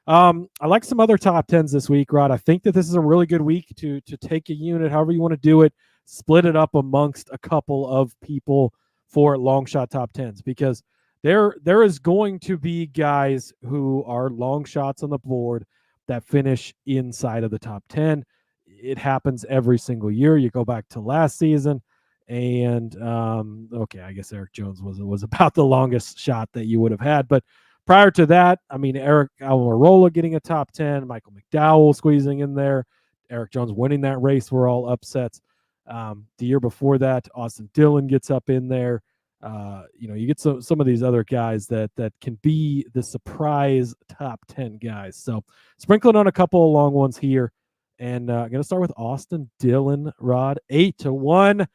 I like some other top 10s this week, Rod. I think that this is a really good week to take a unit, however you want to do it, split it up amongst a couple of people for long shot top 10s because there is going to be guys who are long shots on the board that finish inside of the top 10. It happens every single year. You go back to last season, and I guess Erik Jones was about the longest shot that you would have had. But prior to that, I mean, Eric Almirola getting a top 10, Michael McDowell squeezing in there, Erik Jones winning that race were all upsets. The year before that, Austin Dillon gets up in there. You get some of these other guys that can be the surprise top 10 guys. So sprinkling on a couple of long ones here. And I'm going to start with Austin Dillon, Rod, 8-1.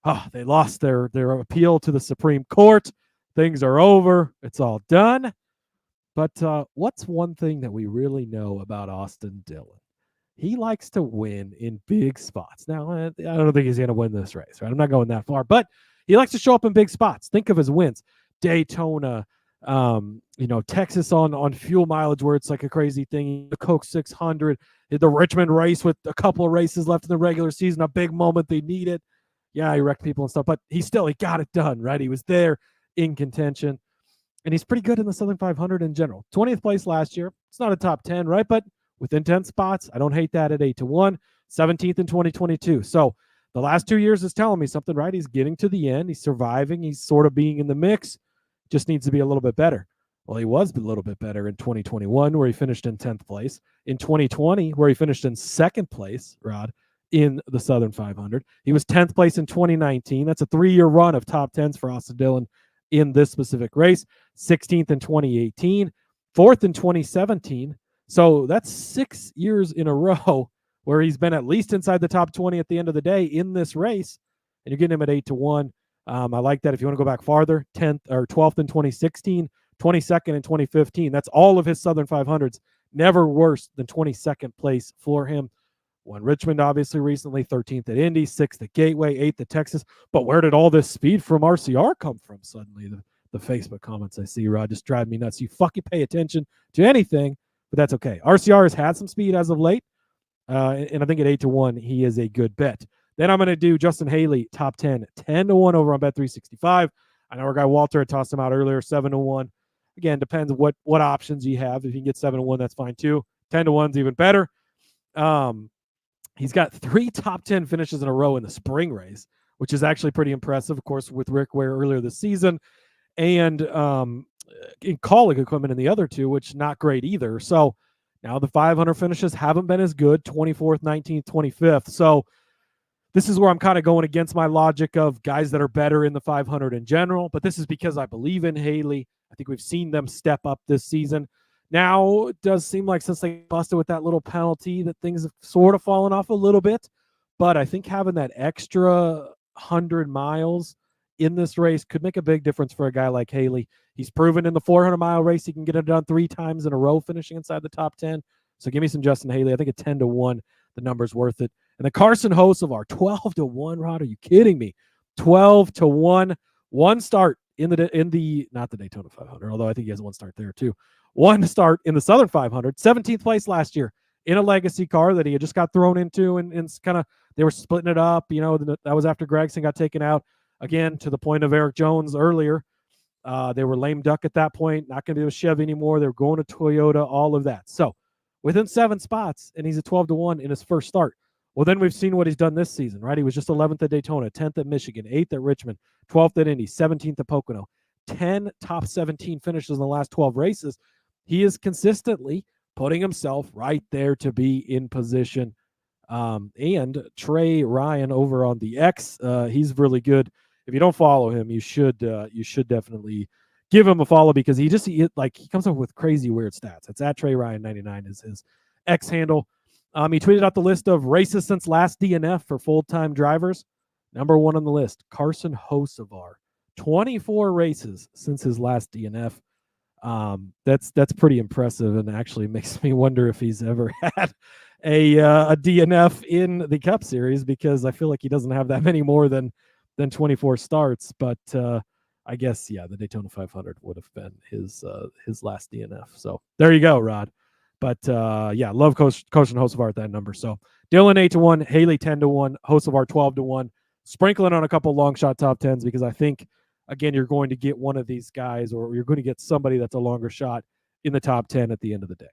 Oh, they lost their appeal to the Supreme Court. Things are over. It's all done. But what's one thing that we really know about Austin Dillon? He likes to win in big spots. Now, I don't think he's going to win this race, right? I'm not going that far, but he likes to show up in big spots. Think of his wins. Daytona, Texas on fuel mileage where it's like a crazy thing. The Coke 600, the Richmond race with a couple of races left in the regular season, a big moment they needed. Yeah, he wrecked people and stuff, but he got it done, right? He was there in contention, and he's pretty good in the Southern 500 in general. 20th place last year. It's not a top 10, right? But within 10 spots, I don't hate that at 8-1. 17th in 2022. So the last 2 years is telling me something, right? He's getting to the end. He's surviving. He's sort of being in the mix. Just needs to be a little bit better. Well, he was a little bit better in 2021, where he finished in 10th place. In 2020, where he finished in 2nd place, Rod, in the Southern 500. He was 10th place in 2019. That's a 3-year run of top 10s for Austin Dillon in this specific race. 16th in 2018, 4th in 2017. So that's 6 years in a row where he's been at least inside the top 20 at the end of the day in this race, and you're getting him at 8-1. I like that. If you want to go back farther, 10th or 12th in 2016, 22nd in 2015. That's all of his Southern 500s. Never worse than 22nd place for him. Won Richmond, obviously, recently. 13th at Indy, 6th at Gateway, 8th at Texas. But where did all this speed from RCR come from suddenly? The Facebook comments I see, Rod, just drive me nuts. You fucking pay attention to anything, but that's okay. RCR has had some speed as of late. And I think at 8-1, he is a good bet. Then I'm going to do Justin Haley, top 10, 10-1 over on Bet365. I know our guy Walter had tossed him out earlier, 7-1. Again, depends what options you have. If you can get 7-1, that's fine too. 10-1's even better. He's got 3 top 10 finishes in a row in the spring race, which is actually pretty impressive, of course, with Rick Ware earlier this season. And in calling equipment in the other 2, which not great either. So now the 500 finishes haven't been as good, 24th, 19th, 25th. So this is where I'm kind of going against my logic of guys that are better in the 500 in general, but this is because I believe in Haley. I think we've seen them step up this season. Now, it does seem like since they busted with that little penalty that things have sort of fallen off a little bit, but I think having that extra 100 miles in this race could make a big difference for a guy like Haley. He's proven in the 400-mile race he can get it done 3 times in a row, finishing inside the top 10. So give me some Justin Haley. I think at 10-1, the number's worth it. And the Carson Hocevar, 12-1, Rod, are you kidding me? 12-1, 1 start in the not the Daytona 500, although I think he has 1 start there too. 1 start in the Southern 500, 17th place last year in a legacy car that he had just got thrown into, and kind of they were splitting it up. You know, that was after Gregson got taken out. Again, to the point of Erik Jones earlier, they were lame duck at that point, not going to be with Chevy anymore. They were going to Toyota, all of that. So within 7 spots, and he's at 12-1 in his first start. Well, then we've seen what he's done this season, right? He was just 11th at Daytona, 10th at Michigan, 8th at Richmond, 12th at Indy, 17th at Pocono, 10 top 17 finishes in the last 12 races. He is consistently putting himself right there to be in position. And Trey Ryan over on the X, he's really good. If you don't follow him, you should definitely give him a follow, because he comes up with crazy weird stats. It's at Trey Ryan 99 is his X handle. He tweeted out the list of races since last DNF for full-time drivers. Number 1 on the list, Carson Hocevar. 24 races since his last DNF. That's pretty impressive, and actually makes me wonder if he's ever had a DNF in the Cup Series, because I feel like he doesn't have that many more than 24 starts. But I guess, yeah, the Daytona 500 would have been his last DNF. So there you go, Rod. But yeah, love Coach and Hocevar at that number. So Dillon 8-1, Haley 10-1, Hocevar 12-1. Sprinkling on a couple long shot top 10s, because I think, again, you're going to get one of these guys, or you're going to get somebody that's a longer shot in the top 10 at the end of the day.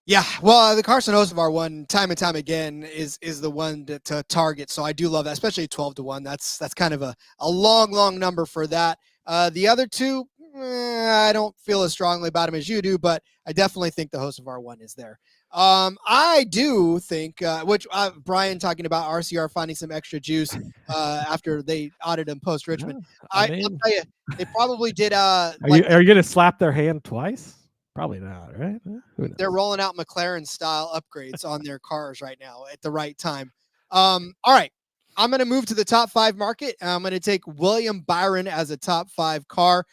Yeah, well, the Carson Hocevar one, time and time again, is the one to target. So I do love that, especially 12-1. That's kind of a long number for that. The other 2, I don't feel as strongly about him as you do, but I definitely think the Hocevar one is there. I do think, which Brian talking about RCR finding some extra juice after they audited him post Richmond. Yeah, I'll tell you, they probably did. Are you going to slap their hand twice? Probably not, right? They're rolling out McLaren style upgrades on their cars right now at the right time. All right. I'm going to move to the top 5 market. I'm going to take William Byron as a top 5 car.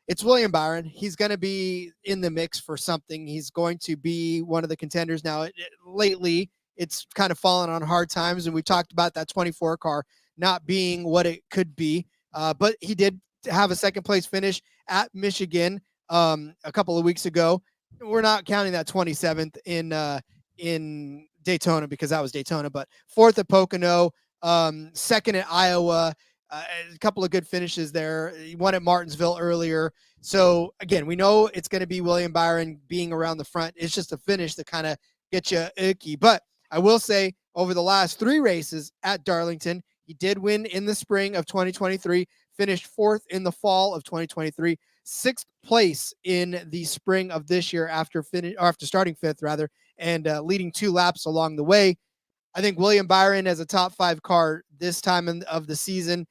It's William Byron. He's going to be in the mix for something. He's going to be one of the contenders. Now, lately, it's kind of fallen on hard times, and we talked about that 24 car not being what it could be. But he did have a second-place finish at Michigan a couple of weeks ago. We're not counting that 27th in Daytona, because that was Daytona, but 4th at Pocono, 2nd at Iowa. A couple of good finishes there. He won at Martinsville earlier. So, again, we know it's going to be William Byron being around the front. It's just a finish that kind of gets you icky. But I will say over the last 3 races at Darlington, he did win in the spring of 2023, finished 4th in the fall of 2023, 6th place in the spring of this year after starting 5th rather, and leading 2 laps along the way. I think William Byron as a top 5 car this time of the season.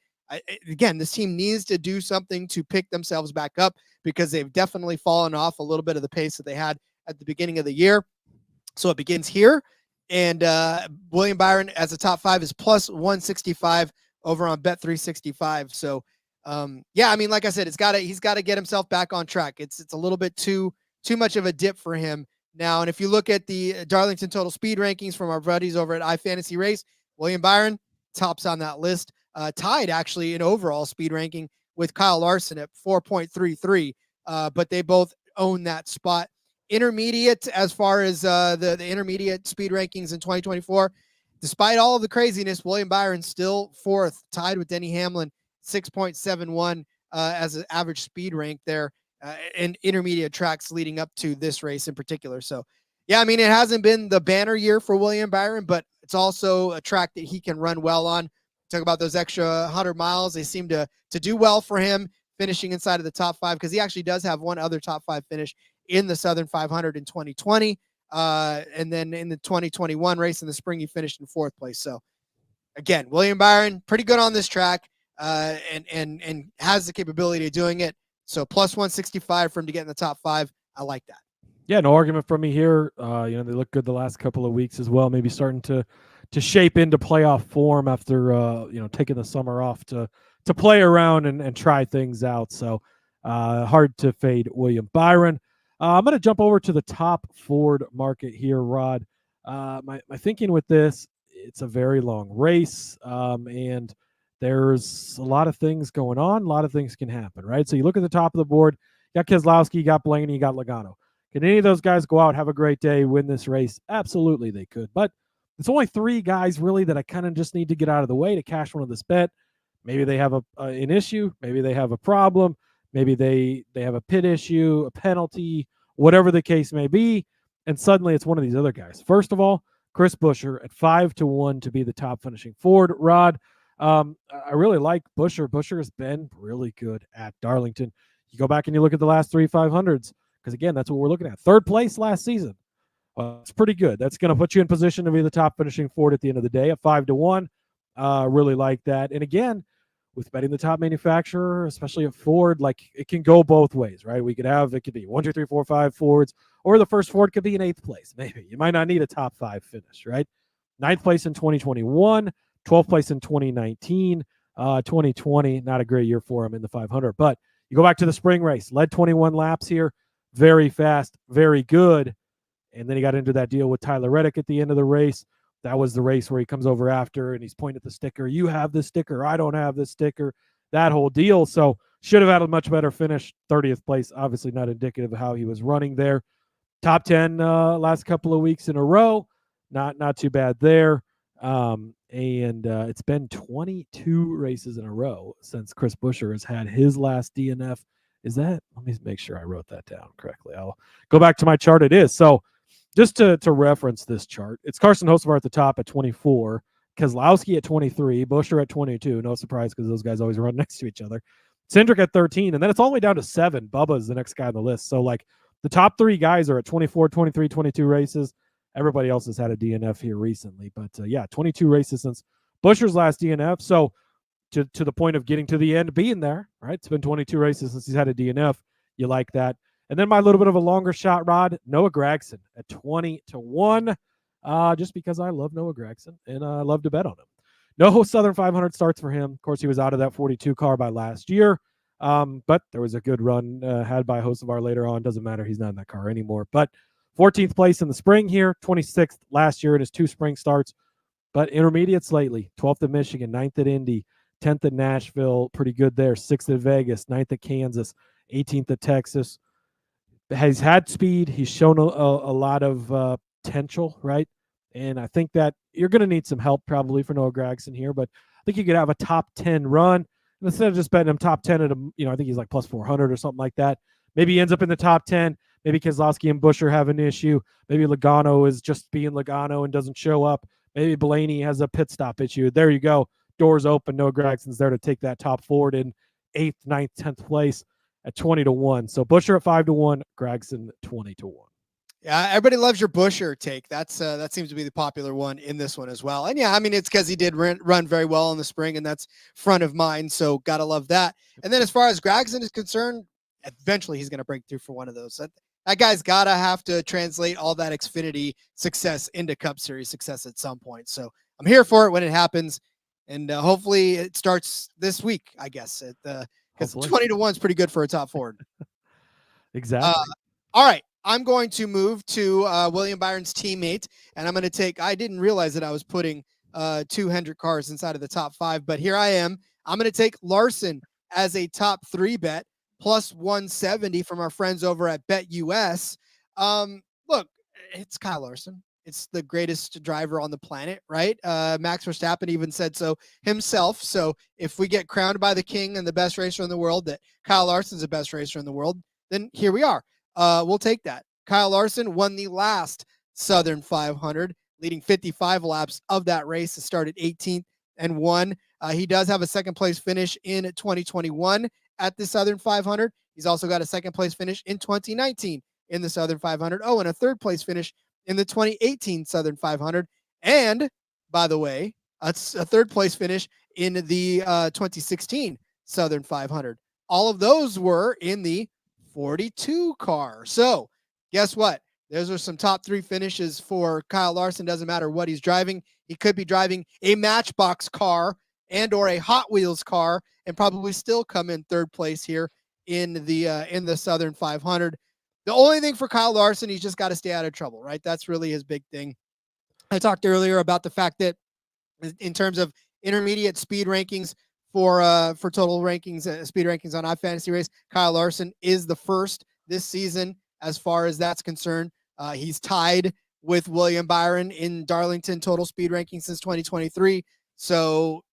Again, this team needs to do something to pick themselves back up because they've definitely fallen off a little bit of the pace that they had at the beginning of the year. So it begins here. And William Byron as a top 5 is plus 165 over on Bet365. So, yeah, I mean, like I said, he's got to get himself back on track. It's a little bit too much of a dip for him now. And if you look at the Darlington total speed rankings from our buddies over at iFantasy Race, William Byron tops on that list, tied actually in overall speed ranking with Kyle Larson at 4.33. But they both own that spot. Intermediate as far as the intermediate speed rankings in 2024, despite all of the craziness, William Byron still 4th, tied with Denny Hamlin, 6.71 as an average speed rank there, and intermediate tracks leading up to this race in particular. So, yeah, I mean, it hasn't been the banner year for William Byron, but it's also a track that he can run well on. Talk about those extra 100 miles. They seem to do well for him, finishing inside of the top 5, because he actually does have one other top 5 finish in the Southern 500 in 2020. And then in the 2021 race in the spring, he finished in 4th place. So again, William Byron, pretty good on this track, and has the capability of doing it. So plus 165 for him to get in the top 5. I like that. Yeah, no argument from me here. They look good the last couple of weeks as well. Maybe starting to shape into playoff form after taking the summer off to play around and try things out. So hard to fade William Byron. I'm going to jump over to the top Ford market here, Rod. My thinking with this, it's a very long race, and there's a lot of things going on. A lot of things can happen, right? So you look at the top of the board, you got Keselowski, you got Blaney, you got Logano. Can any of those guys go out, have a great day, win this race? Absolutely they could. But it's only 3 guys really that I kind of just need to get out of the way to cash one of this bet. Maybe they have an issue. Maybe they have a problem. Maybe they have a pit issue, a penalty, whatever the case may be. And suddenly it's one of these other guys. First of all, Chris Buescher at 5-1 to be the top finishing Ford. Rod, I really like Buescher. Buescher has been really good at Darlington. You go back and you look at the last 3 500s, because again, that's what we're looking at. 3rd place last season. It's pretty good. That's going to put you in position to be the top finishing Ford at the end of the day at 5-1. Really like that. And again, with betting the top manufacturer, especially at Ford, like it can go both ways, right? It could be 1, 2, 3, 4, 5 Fords, or the first Ford could be in 8th place. Maybe you might not need a top 5 finish, right? 9th place in 2021, 12th place in 2019, 2020, not a great year for him in the 500. But you go back to the spring race, led 21 laps here, very fast, very good. And then he got into that deal with Tyler Reddick at the end of the race. That was the race where he comes over after and he's pointing at the sticker. You have this sticker. I don't have this sticker. That whole deal. So should have had a much better finish. 30th place, obviously not indicative of how he was running there. Top 10 last couple of weeks in a row. Not too bad there. And it's been 22 races in a row since Chris Buescher has had his last DNF. Let me make sure I wrote that down correctly. I'll go back to my chart. It is. So just to reference this chart, it's Carson Hocevar at the top at 24, Keselowski at 23, Buescher at 22. No surprise because those guys always run next to each other. Cindric at 13, and then it's all the way down to 7. Bubba is the next guy on the list. So, like, the top 3 guys are at 24, 23, 22 races. Everybody else has had a DNF here recently. But, 22 races since Buescher's last DNF. So, to the point of getting to the end, being there, right? It's been 22 races since he's had a DNF. You like that. And then my little bit of a longer shot, Rod, Noah Gragson at 20-1, just because I love Noah Gragson and I love to bet on him. No Southern 500 starts for him. Of course, he was out of that 42 car by last year, but there was a good run had by Hocevar later on. Doesn't matter. He's not in that car anymore. But 14th place in the spring here, 26th last year in his 2 spring starts, but intermediates lately, 12th at Michigan, 9th at Indy, 10th at Nashville, pretty good there, 6th at Vegas, 9th at Kansas, 18th at Texas. Has had speed. He's shown a lot of potential, right? And I think that you're going to need some help probably for Noah Gragson here, but I think you could have a top 10 run. And instead of just betting him top 10 at I think he's like plus 400 or something like that. Maybe he ends up in the top 10. Maybe Keselowski and Buescher have an issue. Maybe Logano is just being Logano and doesn't show up. Maybe Blaney has a pit stop issue. There you go. Doors open. Noah Gragson's there to take that top forward in 8th, 9th, 10th place at 20-1. So Buescher at 5-1, Gragson 20-1. Yeah, everybody loves your Buescher take. That seems to be the popular one in this one as well. And yeah, I mean, it's because he did run very well in the spring, and that's front of mind. So gotta love that. And then as far as Gragson is concerned, eventually he's going to break through for one of those. That guy's gotta have to translate all that Xfinity success into Cup Series success at some point. So I'm here for it when it happens, and hopefully it starts this week, I guess. Because 20-1 is pretty good for a top forward. Exactly. All right. I'm going to move to William Byron's teammate, and I'm going to take – I didn't realize that I was putting 2 Hendrick cars inside of the top 5, but here I am. I'm going to take Larson as a top 3 bet, plus 170 from our friends over at BetUS. Look, it's Kyle Larson. It's the greatest driver on the planet, right? Max Verstappen even said so himself. So if we get crowned by the king and the best racer in the world, that Kyle Larson's the best racer in the world, then here we are. We'll take that. Kyle Larson won the last Southern 500, leading 55 laps of that race. It started 18th and won. He does have a second place finish in 2021 at the Southern 500. He's also got a second place finish in 2019 in the Southern 500. Oh, and a third place finish in the 2018 Southern 500. And by the way, a third place finish in the 2016 Southern 500. All of those were in the 42 car. So guess what? Those are some top 3 finishes for Kyle Larson. Doesn't matter what he's driving. He could be driving a Matchbox car and or a Hot Wheels car and probably still come in third place here in the Southern 500. The only thing for Kyle Larson, he's just got to stay out of trouble, right? That's really his big thing. I talked earlier about the fact that in terms of intermediate speed rankings for total rankings, speed rankings on iFantasy Race, Kyle Larson is the first this season as far as that's concerned. He's tied with William Byron in Darlington total speed ranking since 2023. So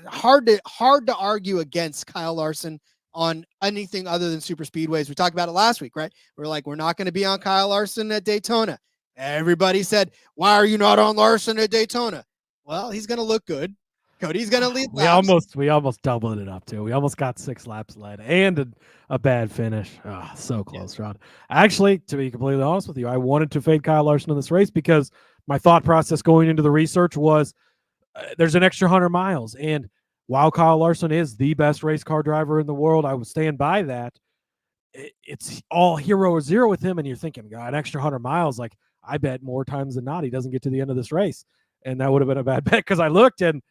hard to argue against Kyle Larson on anything other than super speedways. We talked about it last week, right? We're like, we're not going to be on Kyle Larson at Daytona. Everybody said, why are you not on Larson at Daytona? Well, he's going to look good. Cody's going to lead laps. We almost doubled it up too. We almost got 6 laps led and a bad finish. Oh, so close, Rod. Actually, to be completely honest with you, I wanted to fade Kyle Larson in this race because my thought process going into the research was there's an extra 100 miles. And while Kyle Larson is the best race car driver in the world, I would stand by that. It's all hero or zero with him. And you're thinking, God, an extra 100 miles. Like, I bet more times than not he doesn't get to the end of this race. And that would have been a bad bet because I looked and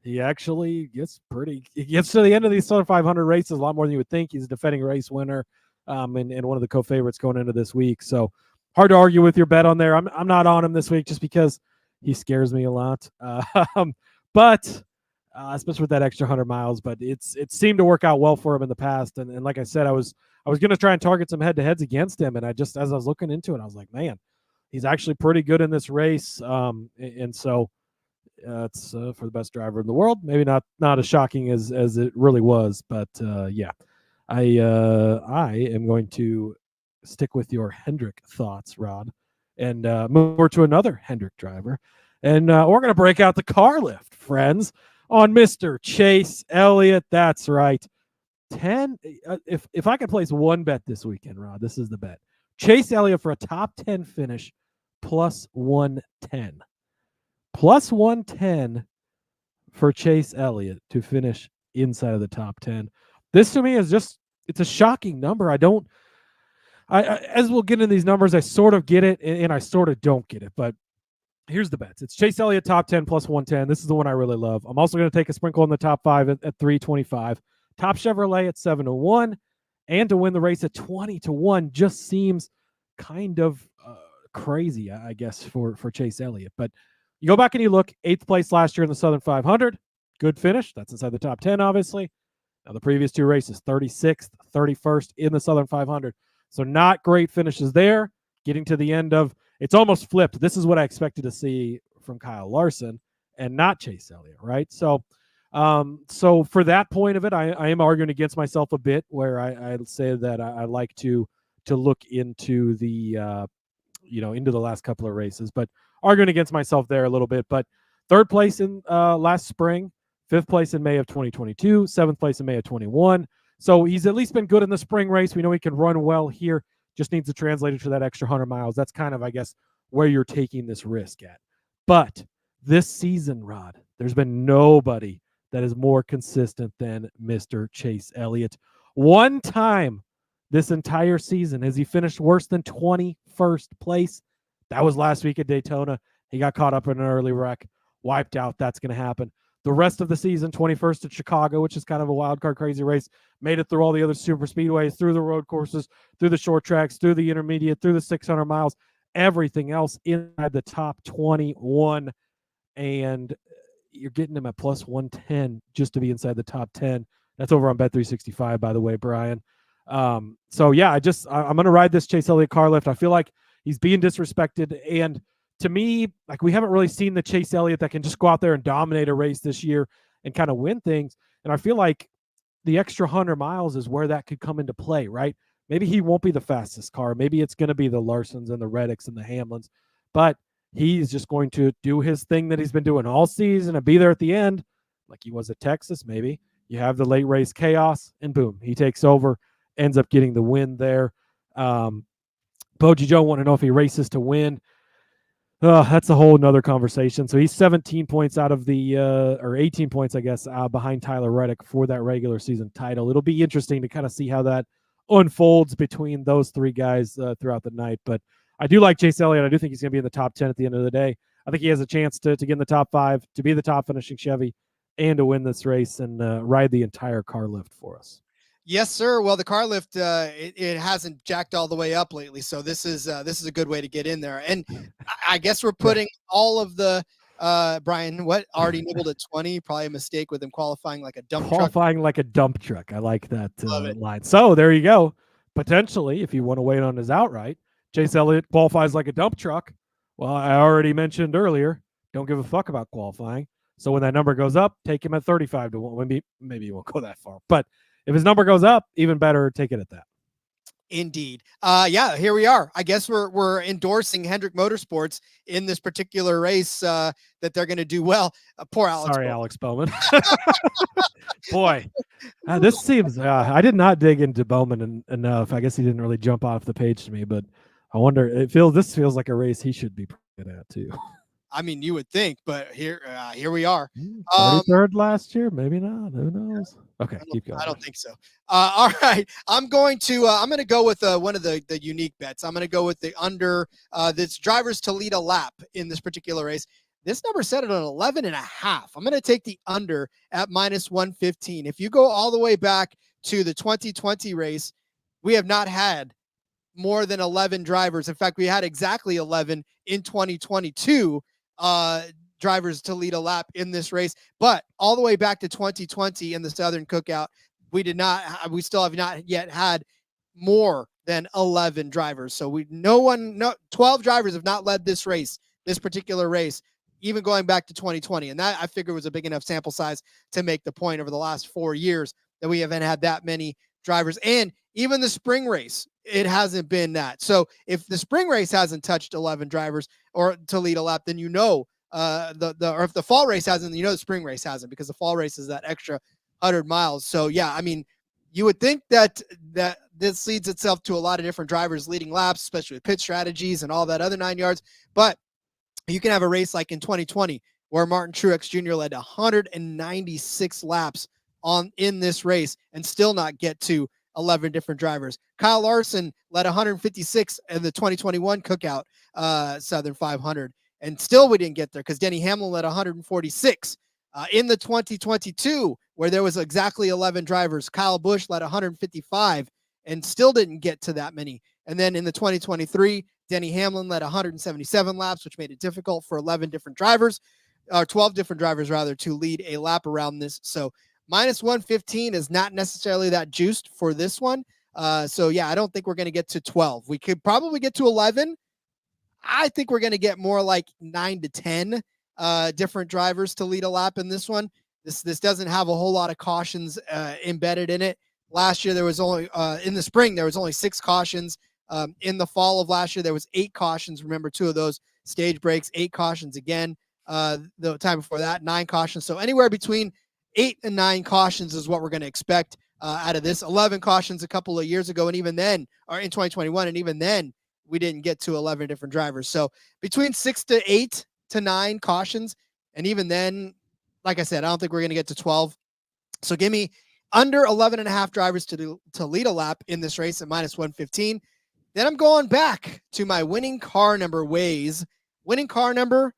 he actually gets to the end of these Southern 500 races a lot more than you would think. He's a defending race winner and one of the co-favorites going into this week. So hard to argue with your bet on there. I'm not on him this week just because he scares me a lot. But especially with that extra 100 miles, but it seemed to work out well for him in the past. And like I said, I was going to try and target some head-to-heads against him. And as I was looking into it, I was like, man, he's actually pretty good in this race. And so it's for the best driver in the world. Maybe not as shocking as it really was, but yeah, I am going to stick with your Hendrick thoughts, Rod, and move over to another Hendrick driver. And we're going to break out the car lift, friends, on Mr. Chase Elliott. That's right. 10. If I could place one bet this weekend, Rod, this is the bet. Chase Elliott for a top 10 finish, plus 110. Plus 110 for Chase Elliott to finish inside of the top 10. This to me is it's a shocking number. As we'll get into these numbers, I sort of get it and I sort of don't get it, but here's the bets. It's Chase Elliott top 10 plus 110. This is the one I really love. I'm also going to take a sprinkle in the top 5 at 325. Top Chevrolet at 7-1, and to win the race at 20-1 just seems kind of crazy, I guess, for Chase Elliott. But you go back and you look, 8th place last year in the Southern 500. Good finish. That's inside the top 10, obviously. Now, the previous 2 races, 36th, 31st in the Southern 500. So not great finishes there. Getting to the end of, it's almost flipped. This is what I expected to see from Kyle Larson and not Chase Elliott, right? So for that point of it, I am arguing against myself a bit where I say that I like to to look into the into the last couple of races, but arguing against myself there a little bit. But third place in last spring, fifth place in May of 2022, seventh place in May of 21. So he's at least been good in the spring race. We know he can run well here. Just needs to translate it to that extra 100 miles. That's kind of, I guess, where you're taking this risk at. But this season, Rod, there's been nobody that is more consistent than Mr. Chase Elliott. One time this entire season has he finished worse than 21st place. That was last week at Daytona. He got caught up in an early wreck, wiped out. That's going to happen. The rest of the season, 21st at Chicago, which is kind of a wild card crazy race, made it through all the other super speedways, through the road courses, through the short tracks, through the intermediate, through the 600 miles, everything else inside the top 21. And you're getting him at plus 110 just to be inside the top 10. That's over on Bet365, by the way, Brian. So yeah, I'm going to ride this Chase Elliott car lift. I feel like he's being disrespected. And to me, like, we haven't really seen the Chase Elliott that can just go out there and dominate a race this year and kind of win things. And I feel like the extra 100 miles is where that could come into play, right? Maybe he won't be the fastest car. Maybe it's going to be the Larsons and the Reddicks and the Hamlins, but he's just going to do his thing that he's been doing all season and be there at the end like he was at Texas. Maybe you have the late race chaos and boom, he takes over, ends up getting the win there. Boji Joe want to know if he races to win. That's a whole nother conversation. So he's 17 points out of the, or 18 points, I guess, behind Tyler Reddick for that regular season title. It'll be interesting to kind of see how that unfolds between those three guys throughout the night. But I do like Chase Elliott. I do think he's going to be in the top 10 at the end of the day. I think he has a chance to get in the top 5, to be the top finishing Chevy, and to win this race and ride the entire car lift for us. Yes, sir. Well, the car lift, it hasn't jacked all the way up lately. So this is a good way to get in there. And I guess we're putting all of the, Brian, what already nibbled at 20, probably a mistake with him qualifying like a dump truck. Qualifying like a dump truck. I like that line. So there you go. Potentially, if you want to wait on his outright, Chase Elliott qualifies like a dump truck. Well, I already mentioned earlier, don't give a fuck about qualifying. So when that number goes up, take him at 35 to 1. Maybe he won't go that far. But if his number goes up, even better, take it at that. Indeed. Yeah, here we are. I guess we're endorsing Hendrick Motorsports in this particular race that they're going to do well. Poor Alex. Sorry, Alex Bowman. Boy, this seems, I did not dig into Bowman enough. I guess he didn't really jump off the page to me, but I wonder, this feels like a race he should be good at too. I mean, you would think, but here we are. 33rd last year, maybe not. Who knows? Okay, keep going. I don't think so. All right, I'm going to go with one of the unique bets. I'm going to go with the under. That's drivers to lead a lap in this particular race. This number set at 11.5. I'm going to take the under at -115. If you go all the way back to the 2020 race, we have not had more than 11 drivers. In fact, we had exactly 11 in 2022 drivers to lead a lap in this race. But all the way back to 2020 in the Southern Cookout, we still have not yet had more than 11 drivers. So 12 drivers have not led this particular race, even going back to 2020. And that, I figure, was a big enough sample size to make the point over the last 4 years that we haven't had that many drivers. And even the spring race, it hasn't been that. So if the spring race hasn't touched 11 drivers or to lead a lap, then or if the fall race hasn't, the spring race hasn't, because the fall race is that extra 100 miles. So yeah, I mean, you would think that this leads itself to a lot of different drivers leading laps, especially with pit strategies and all that other 9 yards. But you can have a race like in 2020 where Martin Truex Jr. led 196 laps in this race and still not get to 11 different drivers. Kyle Larson led 156 in the 2021 Cookout Southern 500, and still we didn't get there because Denny Hamlin led 146 in the 2022, where there was exactly 11 drivers. Kyle Busch led 155 and still didn't get to that many. And then in the 2023, Denny Hamlin led 177 laps, which made it difficult for 12 different drivers rather, to lead a lap around this. So -115 is not necessarily that juiced for this one. So yeah, I don't think we're going to get to 12. We could probably get to 11. I think we're going to get more like 9 to 10 different drivers to lead a lap in this one. This doesn't have a whole lot of cautions embedded in it. Last year there was only in the spring there was only 6 cautions. In the fall of last year, there was 8 cautions. Remember, 2 of those stage breaks, 8 cautions again. The time before that, 9 cautions. So anywhere between 8 and 9 cautions is what we're going to expect out of this. 11 cautions a couple of years ago, and even then, or in 2021, and even then, we didn't get to 11 different drivers. So between 6 to 8 to 9 cautions, and even then, like I said, I don't think we're going to get to 12. So give me under 11 and a half drivers to lead a lap in this race at -115. Then I'm going back to my winning car number ways. Winning car number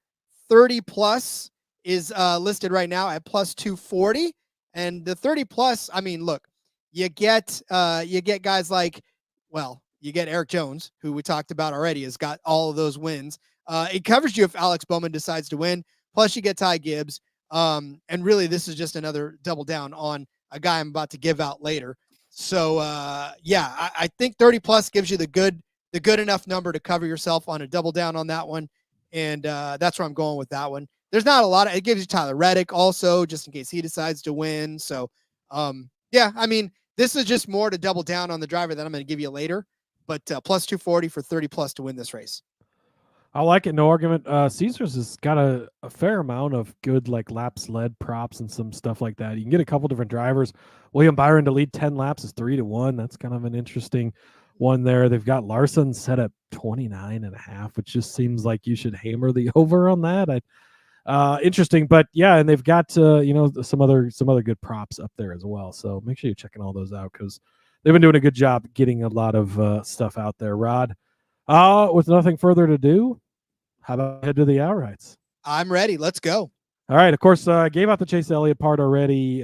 30 plus is listed right now at +240. And the 30 plus, I mean, look, you get guys like, well, you get Erik Jones, who we talked about already, has got all of those wins. It covers you if Alex Bowman decides to win. Plus, you get Ty Gibbs. And really, this is just another double down on a guy I'm about to give out later. So, I think 30 plus gives you the good enough number to cover yourself on a double down on that one. And that's where I'm going with that one. There's not a lot of, it gives you Tyler Reddick also, just in case he decides to win. So, I mean, this is just more to double down on the driver that I'm going to give you later. But +240 for 30 plus to win this race. I like it. No argument. Caesars has got a fair amount of good like laps led props and some stuff like that. You can get a couple different drivers. William Byron to lead 10 laps is 3-1. That's kind of an interesting one there. They've got Larson set at 29.5, which just seems like you should hammer the over on that. Interesting, but yeah, and they've got some other good props up there as well. So make sure you're checking all those out because they've been doing a good job getting a lot of stuff out there. Rod, with nothing further to do, how about head to the outrights? I'm ready. Let's go. All right. Of course, gave out the Chase Elliott part already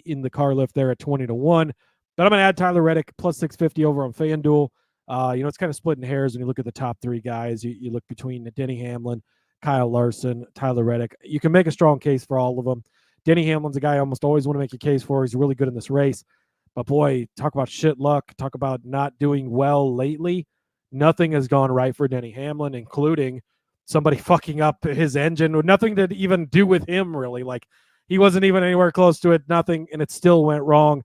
in the car lift there at 20-1. But I'm going to add Tyler Reddick +650 over on FanDuel. It's kind of splitting hairs when you look at the top 3 guys. You look between Denny Hamlin, Kyle Larson, Tyler Reddick. You can make a strong case for all of them. Denny Hamlin's a guy I almost always want to make a case for. He's really good in this race. But boy, talk about shit luck. Talk about not doing well lately. Nothing has gone right for Denny Hamlin, including somebody fucking up his engine with nothing to even do with him, really. Like, he wasn't even anywhere close to it, nothing, and it still went wrong.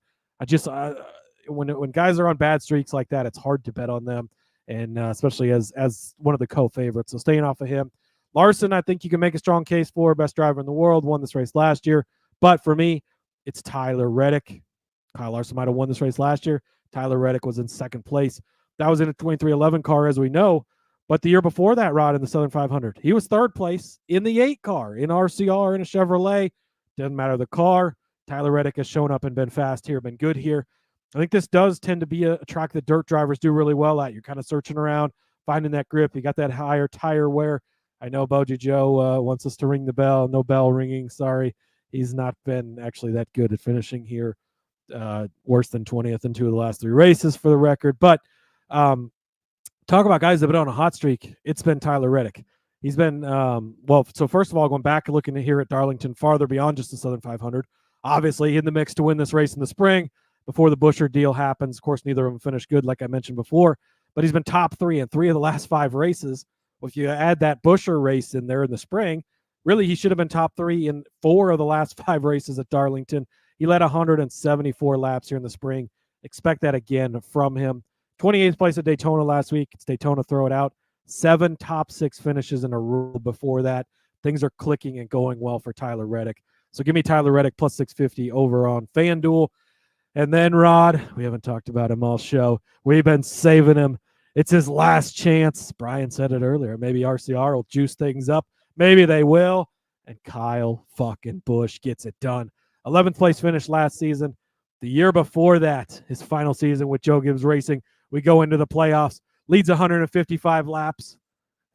When guys are on bad streaks like that, it's hard to bet on them, and especially as one of the co-favorites. So staying off of him. Larson, I think you can make a strong case for best driver in the world, won this race last year. But for me, it's Tyler Reddick. Kyle Larson might have won this race last year. Tyler Reddick was in second place. That was in a 2311 car, as we know. But the year before that, Rod, in the Southern 500, he was third place in the 8 car, in RCR, in a Chevrolet. Doesn't matter the car. Tyler Reddick has shown up and been fast here, been good here. I think this does tend to be a track that dirt drivers do really well at. You're kind of searching around, finding that grip. You got that higher tire wear. I know Boji Joe wants us to ring the bell. No bell ringing. Sorry. He's not been actually that good at finishing here. Worse than 20th in 2 of the last 3 races for the record. But talk about guys that have been on a hot streak. It's been Tyler Reddick. He's been, so first of all, going back and looking here at Darlington farther beyond just the Southern 500, obviously in the mix to win this race in the spring before the Buescher deal happens. Of course, neither of them finished good, like I mentioned before, but he's been top 3 in 3 of the last 5 races. Well, if you add that Buescher race in there in the spring, really he should have been top 3 in 4 of the last 5 races at Darlington. He led 174 laps here in the spring. Expect that again from him. 28th place at Daytona last week. It's Daytona, throw it out. 7 top 6 finishes in a row before that. Things are clicking and going well for Tyler Reddick. So give me Tyler Reddick +650 over on FanDuel. And then, Rod, we haven't talked about him all show. We've been saving him. It's his last chance. Brian said it earlier. Maybe RCR will juice things up. Maybe they will. And Kyle fucking Busch gets it done. 11th place finish last season. The year before that, his final season with Joe Gibbs Racing, we go into the playoffs, leads 155 laps,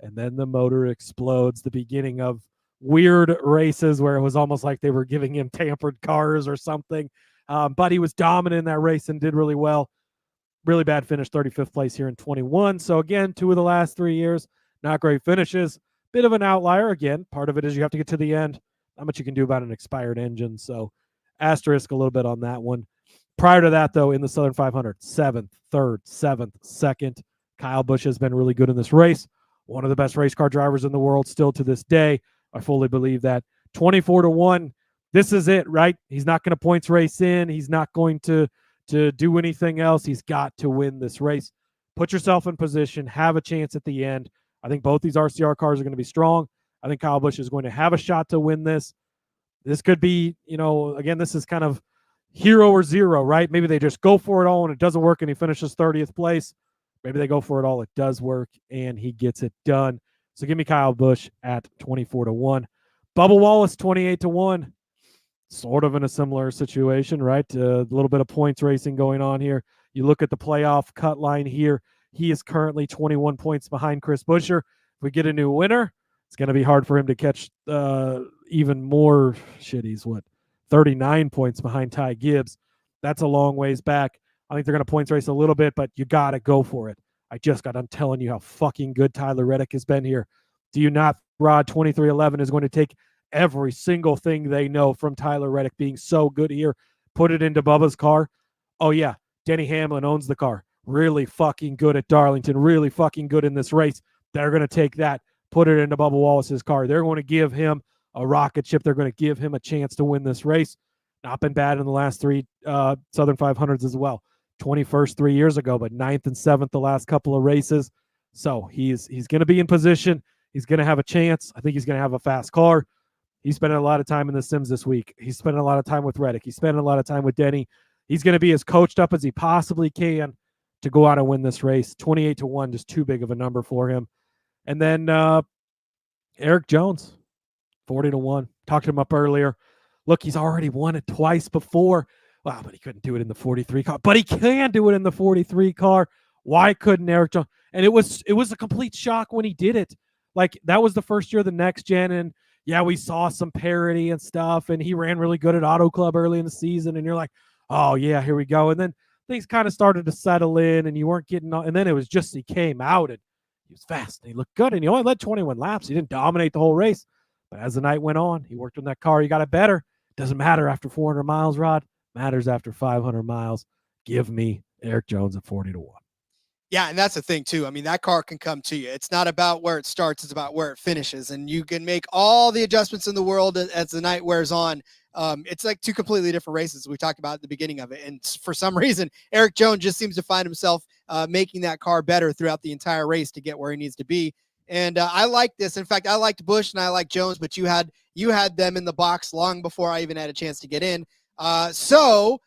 and then the motor explodes. The beginning of weird races where it was almost like they were giving him tampered cars or something. But he was dominant in that race and did really well. Really bad finish, 35th place here in 21. So again, 2 of the last 3 years, not great finishes. Bit of an outlier. Again, part of it is you have to get to the end. Not much you can do about an expired engine. So asterisk a little bit on that one. Prior to that, though, in the Southern 500, 7th, 3rd, 7th, 2nd. Kyle Busch has been really good in this race. One of the best race car drivers in the world still to this day. I fully believe that. 24-1. This is it, right? He's not going to points race in. He's not going to do anything else. He's got to win this race. put yourself in position, have a chance at the end. I think both these RCR cars are going to be strong. I think Kyle Busch is going to have a shot to win this. This could be, again, this is kind of hero or zero, right? Maybe they just go for it all and it doesn't work and he finishes 30th place. Maybe they go for it all. It does work and he gets it done. So give me Kyle Busch at 24-1. Bubba Wallace, 28-1. Sort of in a similar situation, right? A little bit of points racing going on here. You look at the playoff cut line here. He is currently 21 points behind Chris Buescher. If we get a new winner, it's going to be hard for him to catch even more shit. He's 39 points behind Ty Gibbs. That's a long ways back. I think they're going to points race a little bit, but you got to go for it. I just got done telling you how fucking good Tyler Reddick has been here. Do you not, Rod? 2311 is going to take every single thing they know from Tyler Reddick being so good here, put it into Bubba's car. Oh, yeah, Denny Hamlin owns the car. Really fucking good at Darlington, really fucking good in this race. They're going to take that, put it into Bubba Wallace's car. They're going to give him a rocket ship. They're going to give him a chance to win this race. Not been bad in the last three Southern 500s as well. 21st 3 years ago, but 9th and 7th the last couple of races. So he's going to be in position. He's going to have a chance. I think he's going to have a fast car. He's spending a lot of time in the Sims this week. He's spending a lot of time with Reddick. He's spending a lot of time with Denny. He's going to be as coached up as he possibly can to go out and win this race. 28-1, just too big of a number for him. And then Erik Jones, 40-1. Talked him up earlier. Look, he's already won it twice before. Wow, but he couldn't do it in the 43 car. But he can do it in the 43 car. Why couldn't Erik Jones? And it was a complete shock when he did it. Like, that was the first year of the next gen, and yeah, we saw some parity and stuff, and he ran really good at Auto Club early in the season, and you're like, oh, yeah, here we go. And then things kind of started to settle in, and you weren't getting – and then it was just he came out, and he was fast, and he looked good, and he only led 21 laps. He didn't dominate the whole race. But as the night went on, he worked on that car. He got it better. Doesn't matter after 400 miles, Rod. Matters after 500 miles. Give me Erik Jones at 40-1. Yeah, and that's the thing, too. I mean, that car can come to you. It's not about where it starts. It's about where it finishes. And you can make all the adjustments in the world as the night wears on. It's like two completely different races we talked about at the beginning of it. And for some reason, Erik Jones just seems to find himself making that car better throughout the entire race to get where he needs to be. And I like this. In fact, I liked Busch and I like Jones, but you had them in the box long before I even had a chance to get in. So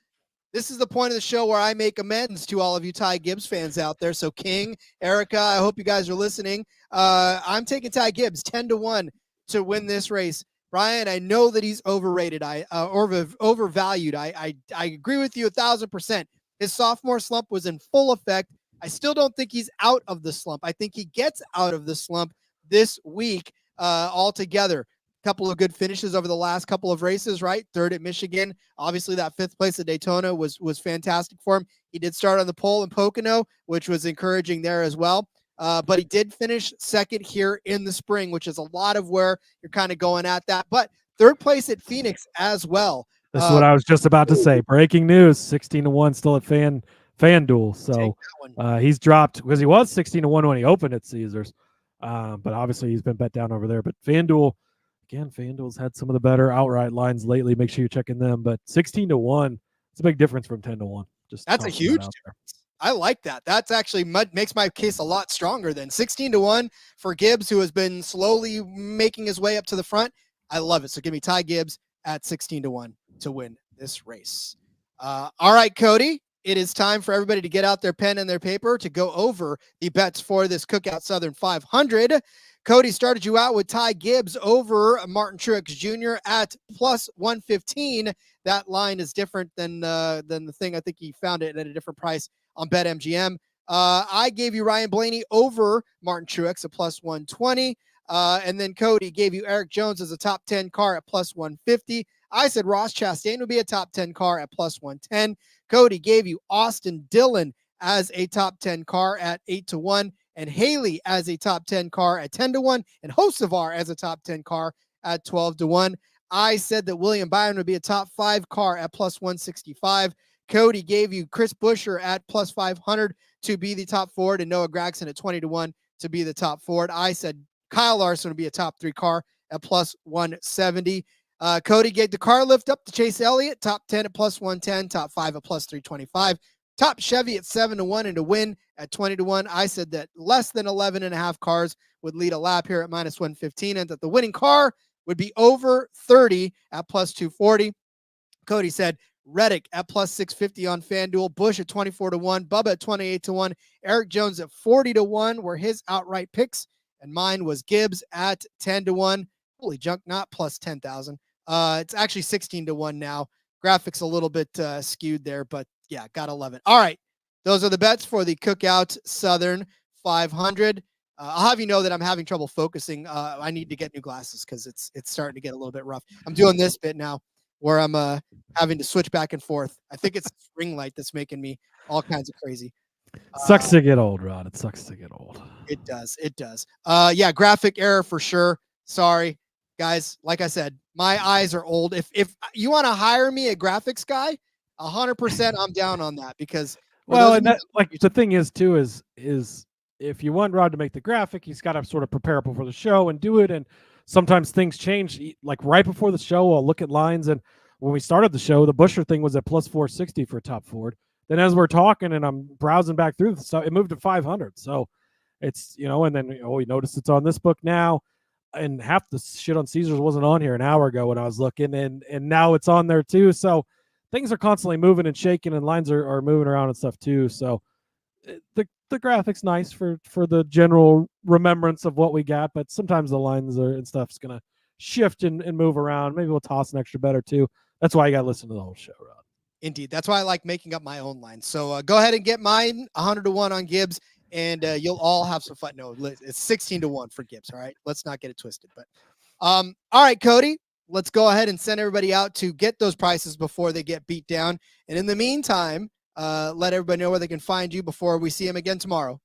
this is the point of the show where I make amends to all of you Ty Gibbs fans out there. So King, Erica, I hope you guys are listening. I'm taking Ty Gibbs 10-1 to win this race. Brian, I know that he's overrated. Overvalued. I agree with you 1,000%. His sophomore slump was in full effect. I still don't think he's out of the slump. I think he gets out of the slump this week altogether. Couple of good finishes over the last couple of races, right? Third at Michigan. Obviously, that fifth place at Daytona was fantastic for him. He did start on the pole in Pocono, which was encouraging there as well. But he did finish second here in the spring, which is a lot of where you're kind of going at that. But third place at Phoenix as well. This is what I was just about to say. Breaking news, 16-1 still at FanDuel. So he's dropped because he was 16-1 when he opened at Caesars. But obviously he's been bet down over there. But FanDuel, again, FanDuel's had some of the better outright lines lately. Make sure you're checking them. But 16-1, it's a big difference from 10-1. That's a huge difference. I like that. That's actually makes my case a lot stronger than 16-1 for Gibbs, who has been slowly making his way up to the front. I love it. So give me Ty Gibbs at 16-1 to win this race. All right, Cody, it is time for everybody to get out their pen and their paper to go over the bets for this Cookout Southern 500. Cody started you out with Ty Gibbs over Martin Truex Jr. at plus 115. That line is different than the thing. I think he found it at a different price on BetMGM. I gave you Ryan Blaney over Martin Truex at plus 120. And then Cody gave you Erik Jones as a top 10 car at plus 150. I said Ross Chastain would be a top 10 car at plus 110. Cody gave you Austin Dillon as a top 10 car at 8-1. And Haley as a top 10 car at 10-1, and Hocevar as a top 10 car at 12-1. I said that William Byron would be a top 5 car at plus 165. Cody gave you Chris Buescher at plus 500 to be the top Ford, and Noah Gragson at 20-1 to be the top Ford. I said Kyle Larson would be a top 3 car at plus 170. Cody gave the car lift up to Chase Elliott, top 10 at plus 110, top 5 at plus 325. Top Chevy at 7-1 and to win at 20-1. I said that less than 11.5 cars would lead a lap here at -115 and that the winning car would be over 30 at +240. Cody said Reddick at +650 on FanDuel, Busch at 24-1, Bubba at 28-1, Erik Jones at 40-1 were his outright picks, and mine was Gibbs at 10-1. Holy junk, not plus 10,000. It's actually 16-1 now. Graphics a little bit skewed there, but yeah, gotta love it. All right, those are the bets for the Cookout Southern 500. I'll have you know that I'm having trouble focusing. I need to get new glasses because it's starting to get a little bit rough. I'm doing this bit now where I'm having to switch back and forth. I think it's the ring light that's making me all kinds of crazy. Sucks to get old, Rod. It sucks to get old. It does. It does. Yeah, graphic error for sure. Sorry, guys. Like I said, my eyes are old. If you want to hire me a graphics guy, 100% I'm down on that because and that, like the thing is too is if you want Rod to make the graphic, he's got to sort of prepare before the show and do it. And sometimes things change. Like right before the show, I'll look at lines. And when we started the show, the Buescher thing was at +460 for top Ford. Then as we're talking and I'm browsing back through the stuff, it moved to 500. So it's, and then we noticed it's on this book now. And half the shit on Caesars wasn't on here an hour ago when I was looking. And now it's on there too. So things are constantly moving and shaking and lines are moving around and stuff too. So the graphics nice for the general remembrance of what we got, but sometimes the lines and stuff's gonna shift and move around. Maybe we'll toss an extra bet or two. That's why you gotta listen to the whole show, Rod. Indeed, that's why I like making up my own lines. So go ahead and get mine 100-1 on Gibbs, and you'll all have some fun. No, it's 16-1 for Gibbs. All right, let's not get it twisted. But all right, Cody, let's go ahead and send everybody out to get those prices before they get beat down. And in the meantime, let everybody know where they can find you before we see them again tomorrow.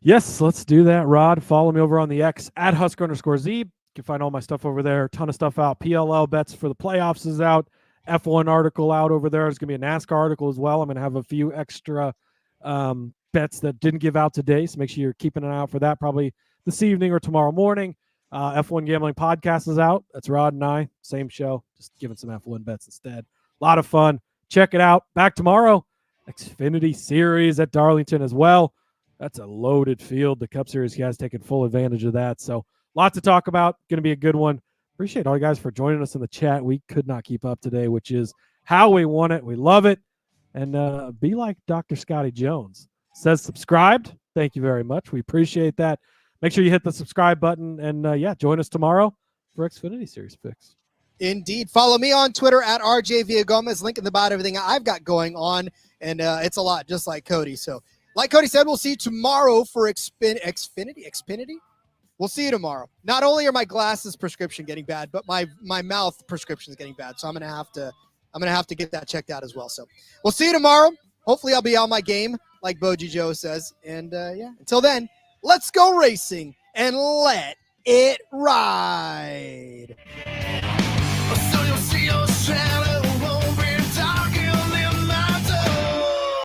Yes, let's do that, Rod. Follow me over on the X at Husker_Zeeb. You can find all my stuff over there. A ton of stuff out. PLL bets for the playoffs is out. F1 article out over there. There's going to be a NASCAR article as well. I'm going to have a few extra bets that didn't give out today, so make sure you're keeping an eye out for that probably this evening or tomorrow morning. F1 Gambling Podcast is out. That's Rod and I. Same show, just giving some F1 bets instead. A lot of fun. Check it out. Back tomorrow. Xfinity Series at Darlington as well. That's a loaded field. The Cup Series guys taking full advantage of that. So lots to talk about. Going to be a good one. Appreciate all you guys for joining us in the chat. We could not keep up today, which is how we want it. We love it. And be like Dr. Scotty Jones. Says subscribed. Thank you very much. We appreciate that. Make sure you hit the subscribe button. And, join us tomorrow for Xfinity Series picks. Indeed. Follow me on Twitter at RJ Villagomez. Link in the bottom, everything I've got going on. And it's a lot, just like Cody. So, like Cody said, we'll see you tomorrow for Xfinity. We'll see you tomorrow. Not only are my glasses prescription getting bad, but my mouth prescription is getting bad. So I'm gonna have to get that checked out as well. So we'll see you tomorrow. Hopefully I'll be on my game, like Boji Joe says. And until then, let's go racing and let it ride.